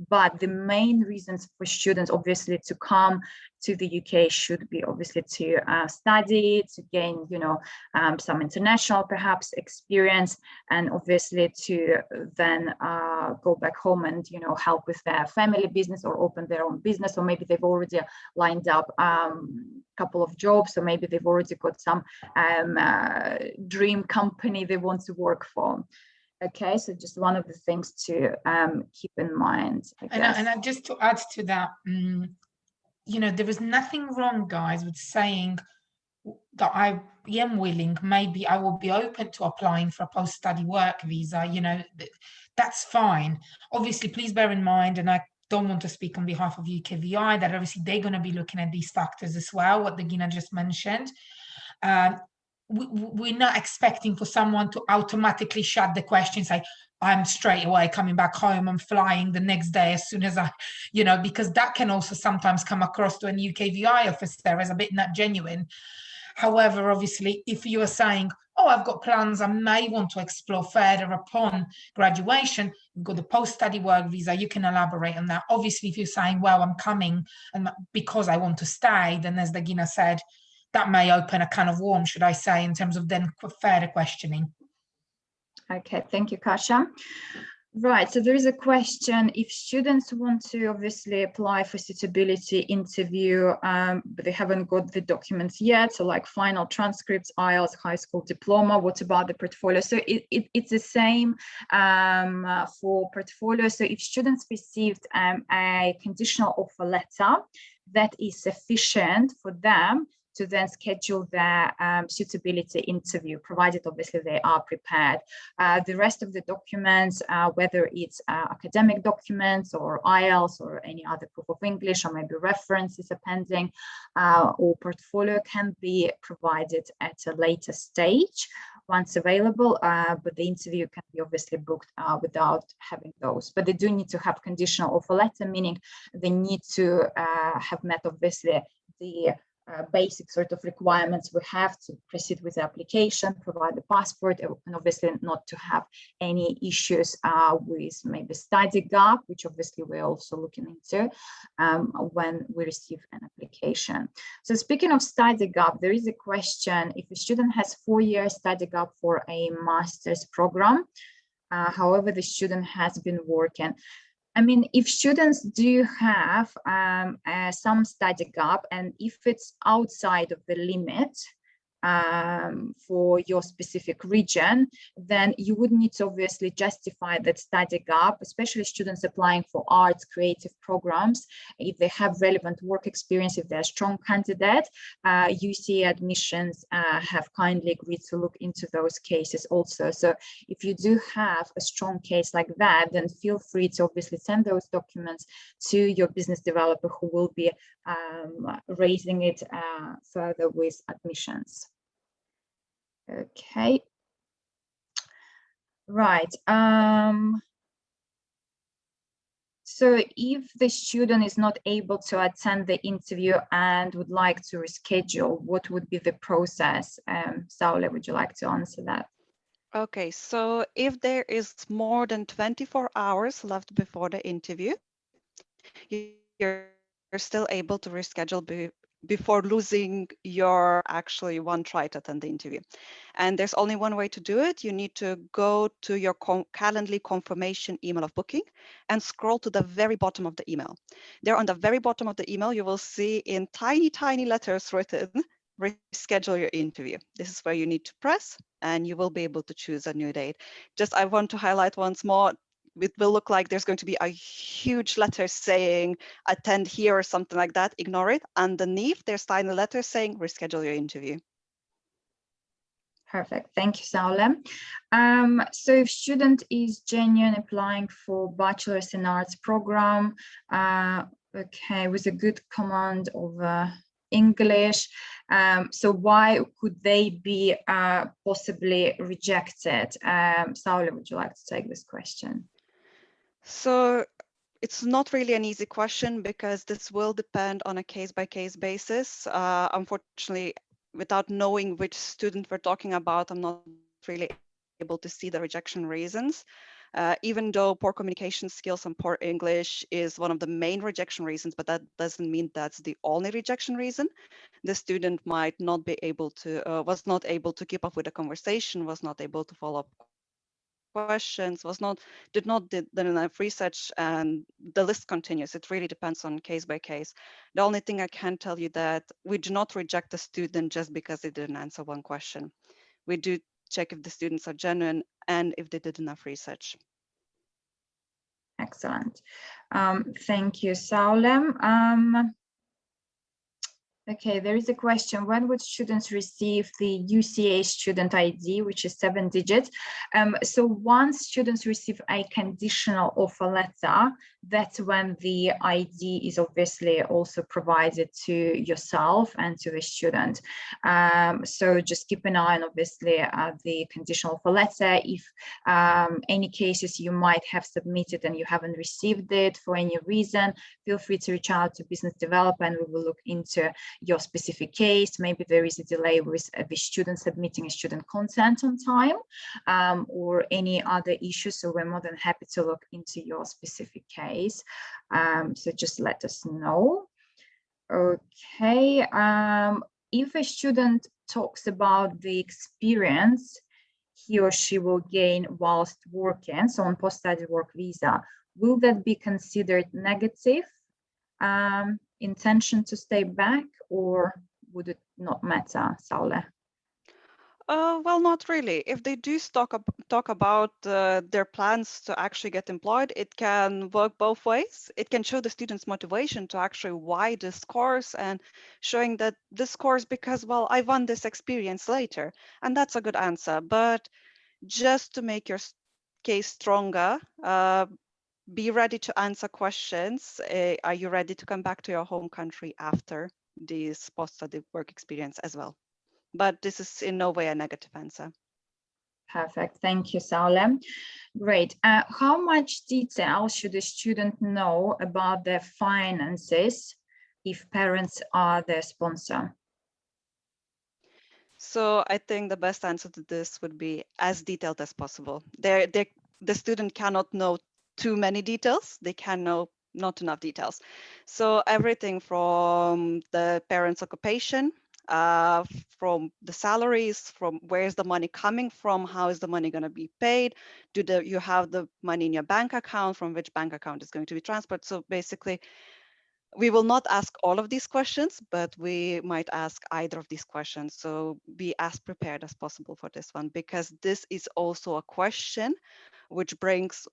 But the main reasons for students obviously to come to the UK should be obviously to study, to gain, some international perhaps experience, and obviously to then go back home and, help with their family business or open their own business, or maybe they've already lined up a couple of jobs, or maybe they've already got some dream company they want to work for. Okay, so just one of the things to keep in mind, I guess. And just to add to that, there is nothing wrong, guys, with saying that I am willing, maybe I will be open to applying for a post-study work visa, that's fine. Obviously, please bear in mind, and I don't want to speak on behalf of UKVI, that obviously they're going to be looking at these factors as well, what Dagina just mentioned. We're not expecting for someone to automatically shut the question, say, I'm straight away coming back home, I'm flying the next day as soon as I, because that can also sometimes come across to an UKVI officer as a bit not genuine. However, obviously, if you are saying, oh, I've got plans, I may want to explore further upon graduation, you've got the post-study work visa, you can elaborate on that. Obviously, if you're saying, well, I'm coming and because I want to stay, then as Dagina said, that may open a can of worms, should I say, in terms of then further questioning. Okay, thank you, Kasia. Right, so there is a question, if students want to obviously apply for suitability interview, but they haven't got the documents yet, so like final transcripts, IELTS, high school diploma, what about the portfolio? So it's the same for portfolio. So if students received a conditional offer letter, that is sufficient for them to then schedule their suitability interview, provided obviously they are prepared. The rest of the documents, whether it's academic documents or IELTS or any other proof of English or maybe references appending or portfolio, can be provided at a later stage once available, but the interview can be obviously booked without having those. But they do need to have conditional offer letter, meaning they need to have met obviously the basic sort of requirements we have to proceed with the application, provide the passport, and obviously not to have any issues with maybe study gap, which obviously we're also looking into when we receive an application. So speaking of study gap, there is a question: if a student has 4 years study gap for a master's program, however, the student has been working. I mean, if students do have some study gap, and if it's outside of the limit for your specific region, then you would need to obviously justify that study gap, especially students applying for arts, creative programs. If they have relevant work experience, if they're a strong candidate, UCA admissions have kindly agreed to look into those cases also. So if you do have a strong case like that, then feel free to obviously send those documents to your business developer, who will be raising it further with admissions. Okay, right. So if the student is not able to attend the interview and would like to reschedule, what would be the process? Saule, would you like to answer that? Okay, so if there is more than 24 hours left before the interview, you're still able to reschedule before losing your actually one try to attend the interview. And there's only one way to do it. You need to go to your Calendly confirmation email of booking and scroll to the very bottom of the email. There on the very bottom of the email, you will see in tiny, tiny letters written, reschedule your interview. This is where you need to press, and you will be able to choose a new date. Just, I want to highlight once more, it will look like there's going to be a huge letter saying attend here or something like that. Ignore it. Underneath, there's tiny letters saying reschedule your interview. Perfect. Thank you, Saule. So if student is genuine applying for Bachelor's in Arts program, okay, with a good command of English, so why could they be possibly rejected? Saule, would you like to take this question? So it's not really an easy question, because this will depend on a case-by-case basis. Unfortunately, without knowing which student we're talking about, I'm not really able to see the rejection reasons. Even though poor communication skills and poor English is one of the main rejection reasons, but that doesn't mean that's the only rejection reason. The student might not be able to, was not able to keep up with the conversation, was not able to follow up questions, did not do enough research, and the list continues. It really depends on case by case. The only thing I can tell you that we do not reject a student just because they didn't answer one question. We do check if the students are genuine and if they did enough research. Excellent. Thank you, Saule. Okay, there is a question: when would students receive the UCA student ID, which is 7 digits? So once students receive a conditional offer letter, that's when the ID is obviously also provided to yourself and to the student. So just keep an eye on obviously the conditional offer letter. If any cases you might have submitted and you haven't received it for any reason, feel free to reach out to business developer and we will look into your specific case. Maybe there is a delay with the student submitting a student consent on time, or any other issues. So we're more than happy to look into your specific case. So just let us know. Okay. If a student talks about the experience he or she will gain whilst working, so on post-study work visa, will that be considered negative? Intention to stay back, or would it not matter, Saule? Well, not really. If they do talk about their plans to actually get employed, it can work both ways. It can show the students' motivation to actually why this course, and showing that this course because, well, I want this experience later. And that's a good answer. But just to make your case stronger, be ready to answer questions. Are you ready to come back to your home country after this post-study work experience as well? But this is in no way a negative answer. Perfect. Thank you, Saule. Great. How much detail should a student know about their finances if parents are their sponsor? So I think the best answer to this would be as detailed as possible. The student cannot know too many details. They can know not enough details. So everything from the parent's occupation, from the salaries, from where is the money coming from, how is the money going to be paid, you have the money in your bank account, from which bank account is going to be transferred. So basically, we will not ask all of these questions, but we might ask either of these questions. So be as prepared as possible for this one, because this is also a question which brings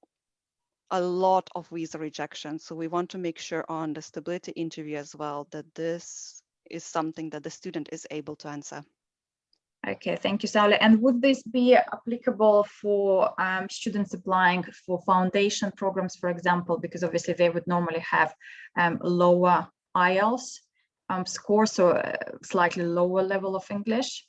a lot of visa rejection. So we want to make sure on the stability interview as well that this is something that the student is able to answer. Okay, thank you, Saule. And would this be applicable for students applying for foundation programs, for example, because obviously they would normally have lower IELTS score, so slightly lower level of English?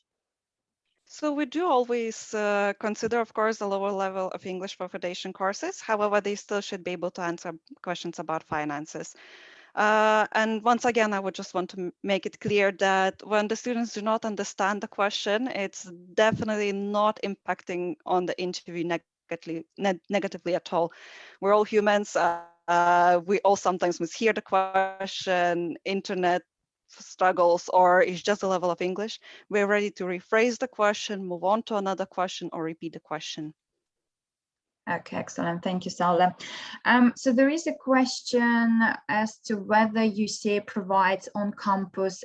So we do always consider, of course, the lower level of English for foundation courses. However, they still should be able to answer questions about finances. And once again, I would just want to make it clear that when the students do not understand the question, it's definitely not impacting on the interview negatively at all. We're all humans. We all sometimes mishear the question, internet struggles, or it's just a level of English. We're ready to rephrase the question, move on to another question, or repeat the question. Okay, excellent. Thank you, Saule. So there is a question as to whether UCA provides on-campus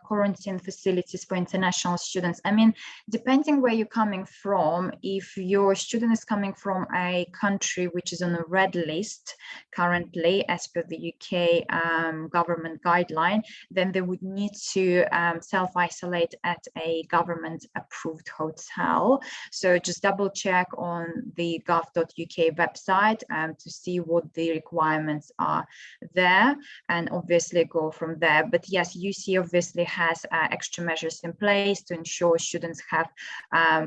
quarantine facilities for international students. I mean, depending where you're coming from, if your student is coming from a country which is on a red list currently, as per the UK government guideline, then they would need to self-isolate at a government-approved hotel. So just double check on the gov.uk website to see what the requirements are there, and obviously go from there. But yes, UC obviously has extra measures in place to ensure students have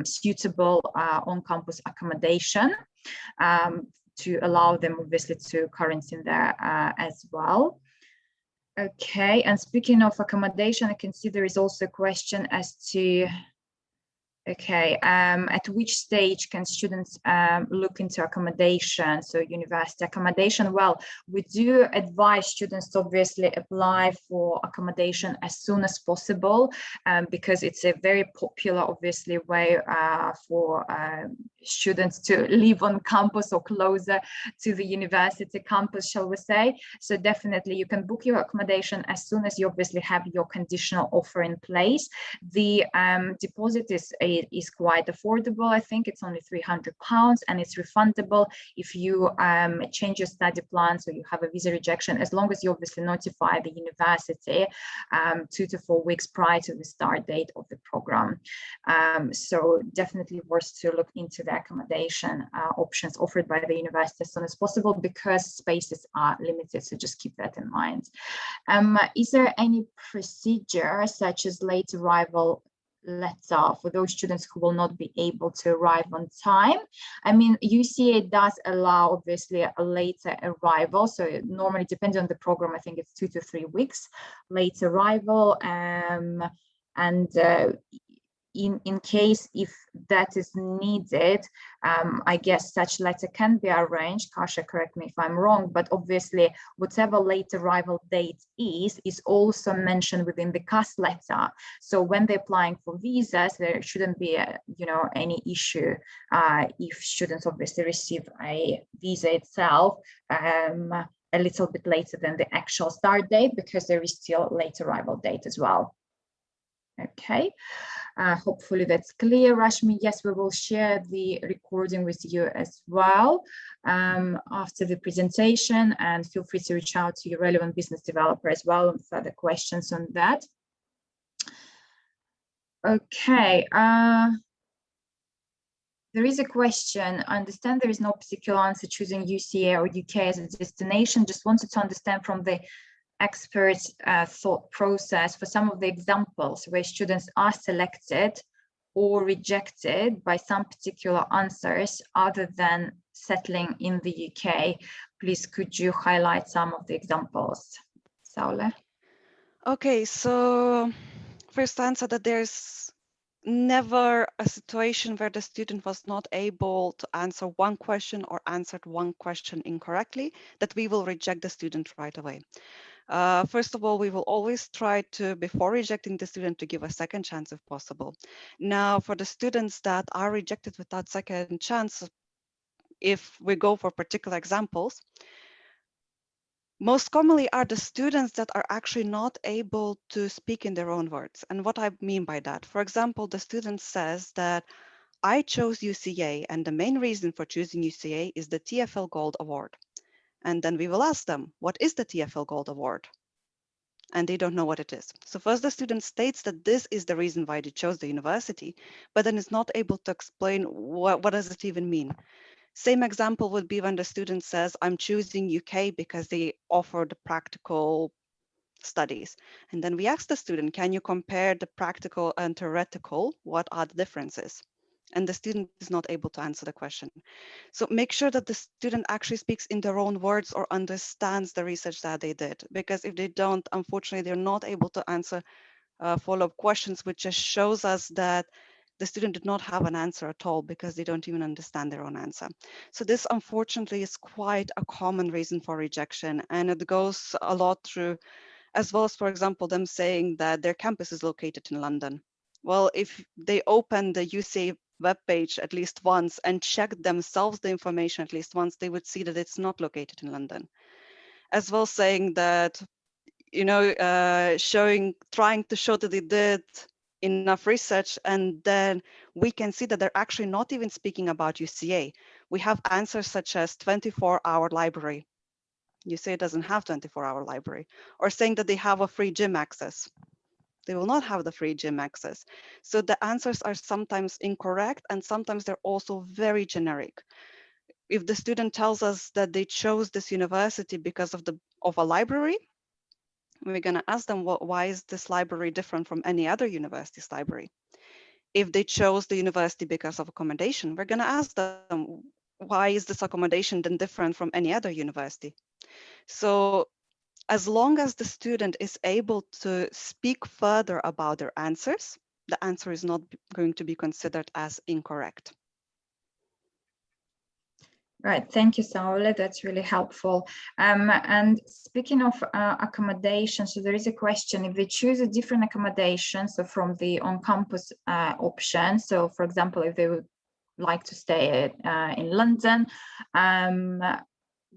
suitable on-campus accommodation to allow them obviously to quarantine there as well. Okay, and speaking of accommodation, I can see there is also a question as to okay, at which stage can students look into accommodation, so university accommodation? Well, we do advise students to obviously apply for accommodation as soon as possible, because it's a very popular, obviously, way for students to live on campus or closer to the university campus, shall we say. So definitely you can book your accommodation as soon as you obviously have your conditional offer in place. The deposit is quite affordable. I think it's only £300, and it's refundable if you change your study plan, so you have a visa rejection, as long as you obviously notify the university 2 to 4 weeks prior to the start date of the program. So definitely worth to look into the accommodation options offered by the university as soon as possible, because spaces are limited, so just keep that in mind. Is there any procedure such as late arrival letter for those students who will not be able to arrive on time? I mean, UCA does allow obviously a later arrival, so it normally depends on the program, I think it's 2 to 3 weeks late arrival, and in case if that is needed, I guess such letter can be arranged. Kasia, correct me if I'm wrong, but obviously whatever late arrival date is also mentioned within the CAS letter. So when they're applying for visas, there shouldn't be any issue if students obviously receive a visa itself a little bit later than the actual start date, because there is still late arrival date as well. Okay. Hopefully that's clear. Rashmi, yes, we will share the recording with you as well after the presentation, and feel free to reach out to your relevant business developer as well with further questions on that. Okay. There is a question. I understand there is no particular answer choosing UCA or UK as a destination. Just wanted to understand from the expert thought process for some of the examples where students are selected or rejected by some particular answers other than settling in the UK. Please, could you highlight some of the examples, Saule? Okay, so first answer that there's never a situation where the student was not able to answer one question or answered one question incorrectly, that we will reject the student right away. First of all, we will always try to, before rejecting the student, to give a second chance if possible. Now, for the students that are rejected without second chance, if we go for particular examples, most commonly are the students that are actually not able to speak in their own words. And what I mean by that, for example, the student says that I chose UCA and the main reason for choosing UCA is the TFL Gold Award. And then we will ask them, what is the TFL Gold Award? And they don't know what it is. So first the student states that this is the reason why they chose the university, but then is not able to explain what does it even mean. Same example would be when the student says, I'm choosing UK because they offer the practical studies. And then we ask the student, can you compare the practical and theoretical? What are the differences? And the student is not able to answer the question. So make sure that the student actually speaks in their own words or understands the research that they did. Because if they don't, unfortunately, they're not able to answer follow-up questions, which just shows us that the student did not have an answer at all because they don't even understand their own answer. So this, unfortunately, is quite a common reason for rejection. And it goes a lot through, as well as, for example, them saying that their campus is located in London. Well, if they open the UCA webpage at least once and check themselves the information at least once, they would see that it's not located in London. As well, saying that, you know, trying to show that they did enough research, and then we can see that they're actually not even speaking about UCA. We have answers such as 24-hour library. UCA doesn't have 24-hour library. Or saying that they have a free gym access. They will not have the free gym access. So the answers are sometimes incorrect, and sometimes they're also very generic. If the student tells us that they chose this university because of a library, we're going to ask them, why is this library different from any other university's library? If they chose the university because of accommodation, we're going to ask them, why is this accommodation then different from any other university? So as long as the student is able to speak further about their answers, the answer is not going to be considered as incorrect. Right, thank you, Saule. That's really helpful. And speaking of accommodation, so there is a question, if they choose a different accommodation, so from the on-campus option, so for example, if they would like to stay in London,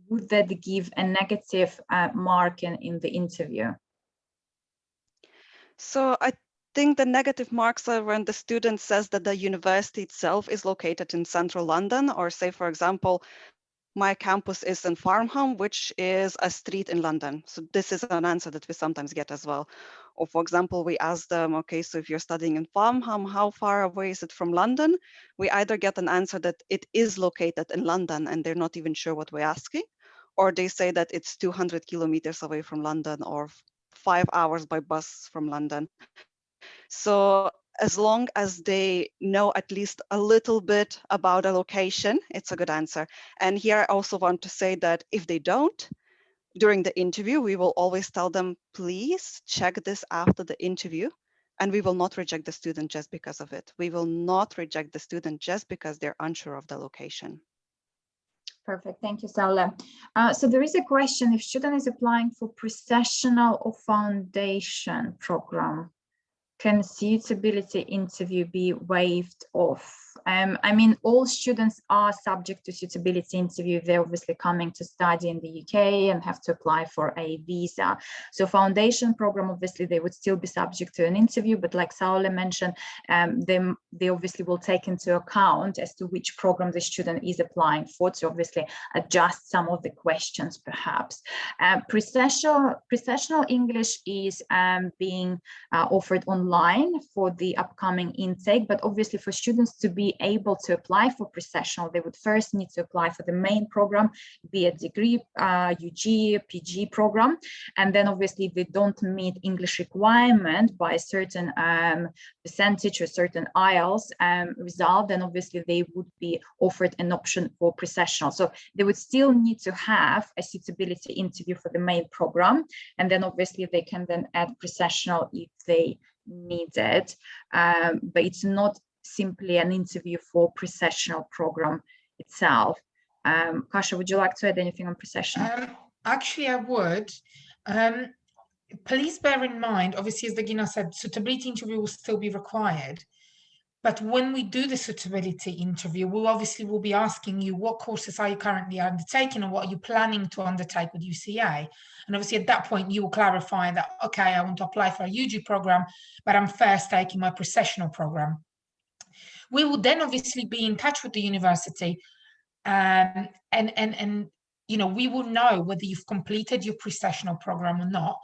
would that give a negative mark in the interview? So I think the negative marks are when the student says that the university itself is located in central London, or say, for example, my campus is in Farnham, which is a street in London. So this is an answer that we sometimes get as well. Or for example, we ask them, okay, so if you're studying in Farnham, how far away is it from London? We either get an answer that it is located in London and they're not even sure what we're asking, or they say that it's 200 kilometers away from London or 5 hours by bus from London. So as long as they know at least a little bit about a location, it's a good answer. And here I also want to say that if they don't, during the interview, we will always tell them, please check this after the interview, and we will not reject the student just because of it. We will not reject the student just because they're unsure of the location. Perfect, thank you, Saule. So there is a question, if student is applying for professional or foundation program, can suitability interview be waived off? I mean, all students are subject to suitability interview. They're obviously coming to study in the UK and have to apply for a visa. So foundation program, obviously, they would still be subject to an interview, but like Saule mentioned, they obviously will take into account as to which program the student is applying for to obviously adjust some of the questions, perhaps. Processional English is being offered online for the upcoming intake, but obviously for students to be able to apply for processional, they would first need to apply for the main program, be it degree, UG, PG program, and then obviously if they don't meet English requirement by a certain percentage or certain IELTS result, then obviously they would be offered an option for processional. So they would still need to have a suitability interview for the main program, and then obviously they can then add processional if they need it, but it's not simply an interview for processional program itself. Kasia, would you like to add anything on processional? Actually, I would. Please bear in mind, obviously, as Dagina said, suitability interview will still be required. But when we do the suitability interview, we obviously will be asking you what courses are you currently undertaking and what are you planning to undertake with UCA. And obviously at that point, you will clarify that, okay, I want to apply for a UG program, but I'm first taking my processional program. We will then obviously be in touch with the university and you know, we will know whether you've completed your processional program or not.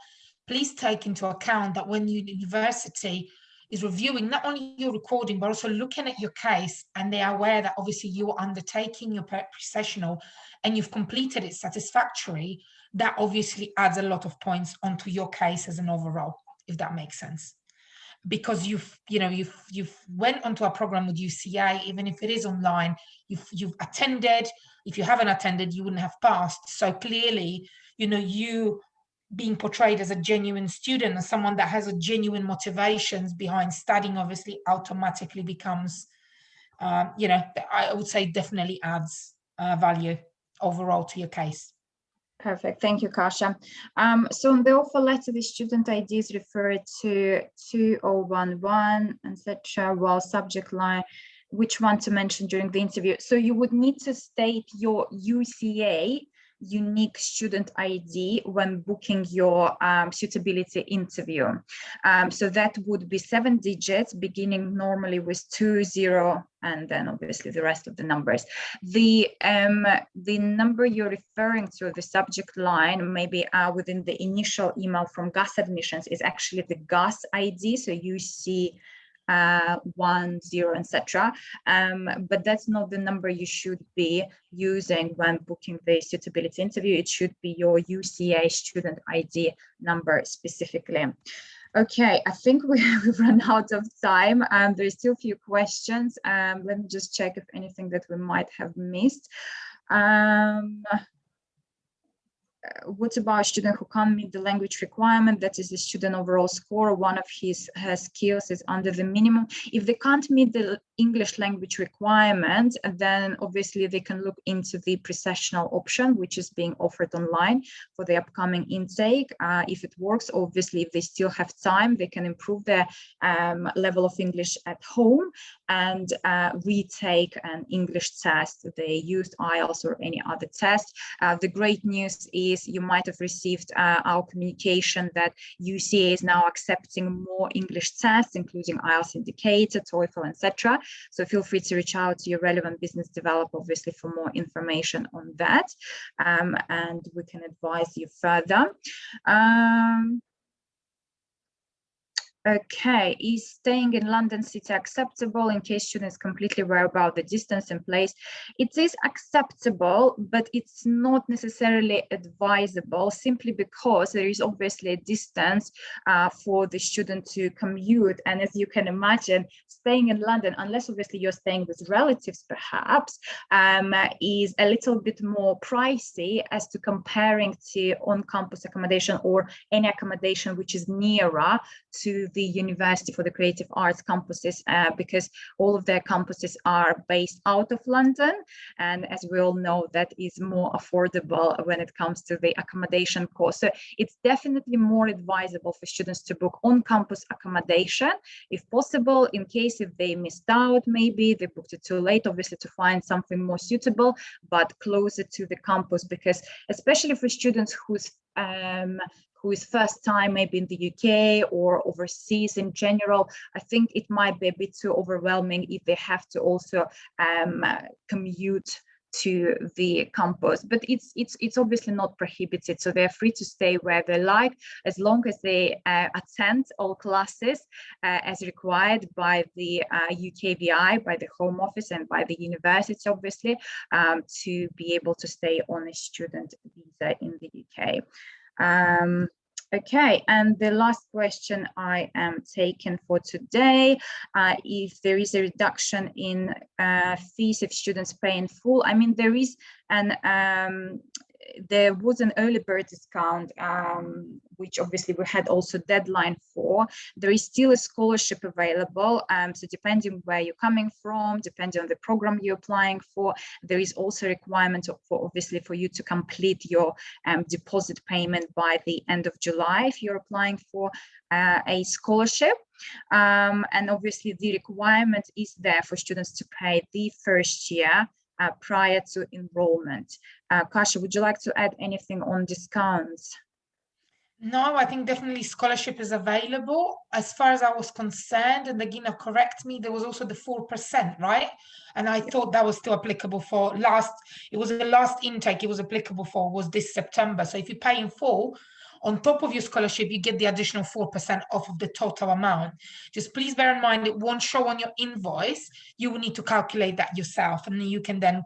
Please take into account that when your university is reviewing not only your recording, but also looking at your case, and they are aware that obviously you're undertaking your processional and you've completed it satisfactorily, that obviously adds a lot of points onto your case as an overall, if that makes sense. Because you've went onto a program with UCA, even if it is online, you've attended. If you haven't attended, you wouldn't have passed. So clearly, you know, you being portrayed as a genuine student, as someone that has a genuine motivations behind studying, obviously automatically becomes, you know, I would say definitely adds value overall to your case. Perfect. Thank you, Kasia. So in the offer letter, the student ID is referred to 2011, etc., while subject line, which one to mention during the interview. So you would need to state your UCA unique student ID when booking your suitability interview. So that would be 7 digits, beginning normally with 20, and then obviously the rest of the numbers. The number you're referring to, the subject line, maybe within the initial email from GUS admissions, is actually the GUS ID. So you see 10, etc. But that's not the number you should be using when booking the suitability interview. It should be your UCA student ID number specifically. Okay, I think we've run out of time. There's still a few questions. Let me just check if anything that we might have missed. What about a student who can't meet the language requirement? That is the student overall score. One of his skills is under the minimum. If they can't meet the English language requirement, then obviously they can look into the processional option, which is being offered online for the upcoming intake. If it works, obviously, if they still have time, they can improve their level of English at home and retake an English test. They used IELTS or any other test. The great news is you might have received our communication that UCA is now accepting more English tests, including IELTS indicator, TOEFL, etc. So feel free to reach out to your relevant business developer, obviously, for more information on that, and we can advise you further. Okay, is staying in London City acceptable in case students completely aware about the distance and place? It is acceptable, but it's not necessarily advisable, simply because there is obviously a distance for the student to commute. And as you can imagine, staying in London, unless obviously you're staying with relatives perhaps, is a little bit more pricey as to comparing to on-campus accommodation or any accommodation which is nearer to the university, for the creative arts campuses, because all of their campuses are based out of London. And as we all know, that is more affordable when it comes to the accommodation cost. So it's definitely more advisable for students to book on-campus accommodation, if possible, in case if they missed out, maybe they booked it too late, obviously to find something more suitable, but closer to the campus, because especially for students who is first time maybe in the UK or overseas in general, I think it might be a bit too overwhelming if they have to also commute to the campus. But it's obviously not prohibited, so they're free to stay where they like, as long as they attend all classes as required by the UKVI, by the Home Office and by the university, obviously, to be able to stay on a student visa in the UK. Okay, and the last question I am taking for today, if there is a reduction in fees if students pay in full. I mean, there is there was an early bird discount, which obviously we had also deadline for. There is still a scholarship available. So depending where you're coming from, depending on the program you're applying for, there is also a requirement for obviously for you to complete your deposit payment by the end of July if you're applying for a scholarship. And obviously the requirement is there for students to pay the first year prior to enrollment. Kasia, would you like to add anything on discounts? No, I think definitely scholarship is available. As far as I was concerned, and Dagina, correct me, there was also the 4%, right? And I thought that was still applicable for it was the last intake it was applicable for was this September. So if you pay in full, on top of your scholarship, you get the additional 4% off of the total amount. Just please bear in mind, it won't show on your invoice. You will need to calculate that yourself, and you can then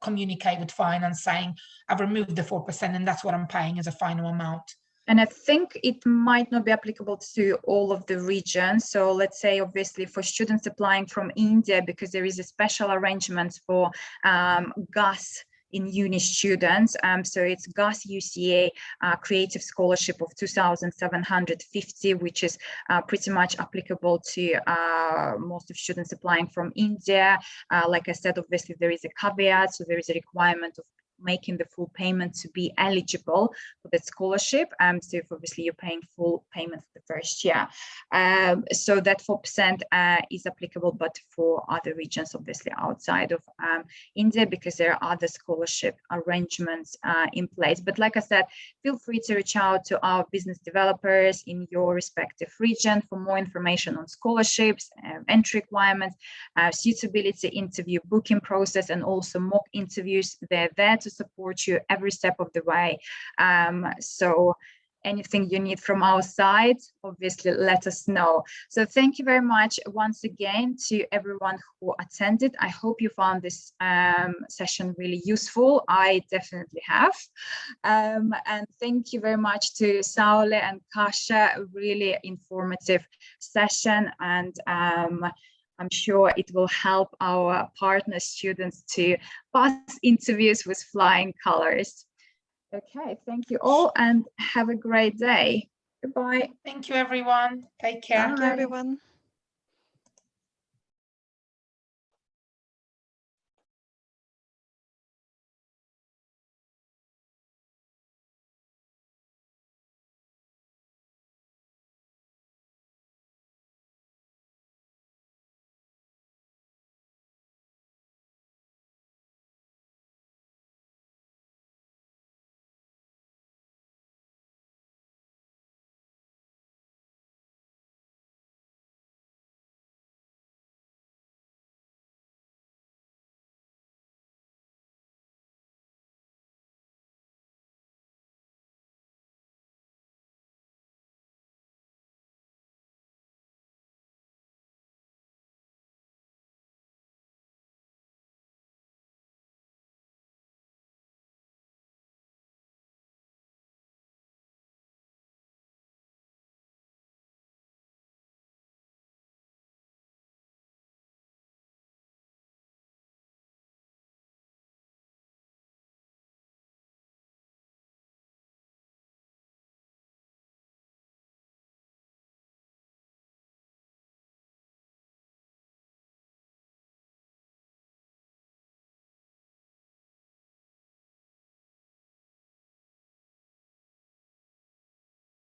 communicate with finance saying, I've removed the 4% and that's what I'm paying as a final amount. And I think it might not be applicable to all of the regions. So let's say, obviously, for students applying from India, because there is a special arrangement for GAS in uni students. So it's GAS UCA Creative Scholarship of 2,750, which is pretty much applicable to most of students applying from India. Like I said, obviously, there is a caveat. So there is a requirement of making the full payment to be eligible for the scholarship. So if obviously you're paying full payment for the first year. So that 4% is applicable, but for other regions, obviously outside of India, because there are other scholarship arrangements in place. But like I said, feel free to reach out to our business developers in your respective region for more information on scholarships, entry requirements, suitability interview booking process, and also mock interviews. They're there to support you every step of the way. So anything you need from our side, obviously let us know. So thank you very much once again to everyone who attended. I hope you found this session really useful. I definitely have. And thank you very much to Saule and Kasia, a really informative session. And I'm sure it will help our partner students to pass interviews with flying colors. Okay, thank you all and have a great day. Goodbye. Thank you, everyone. Take care. Thank you, everyone.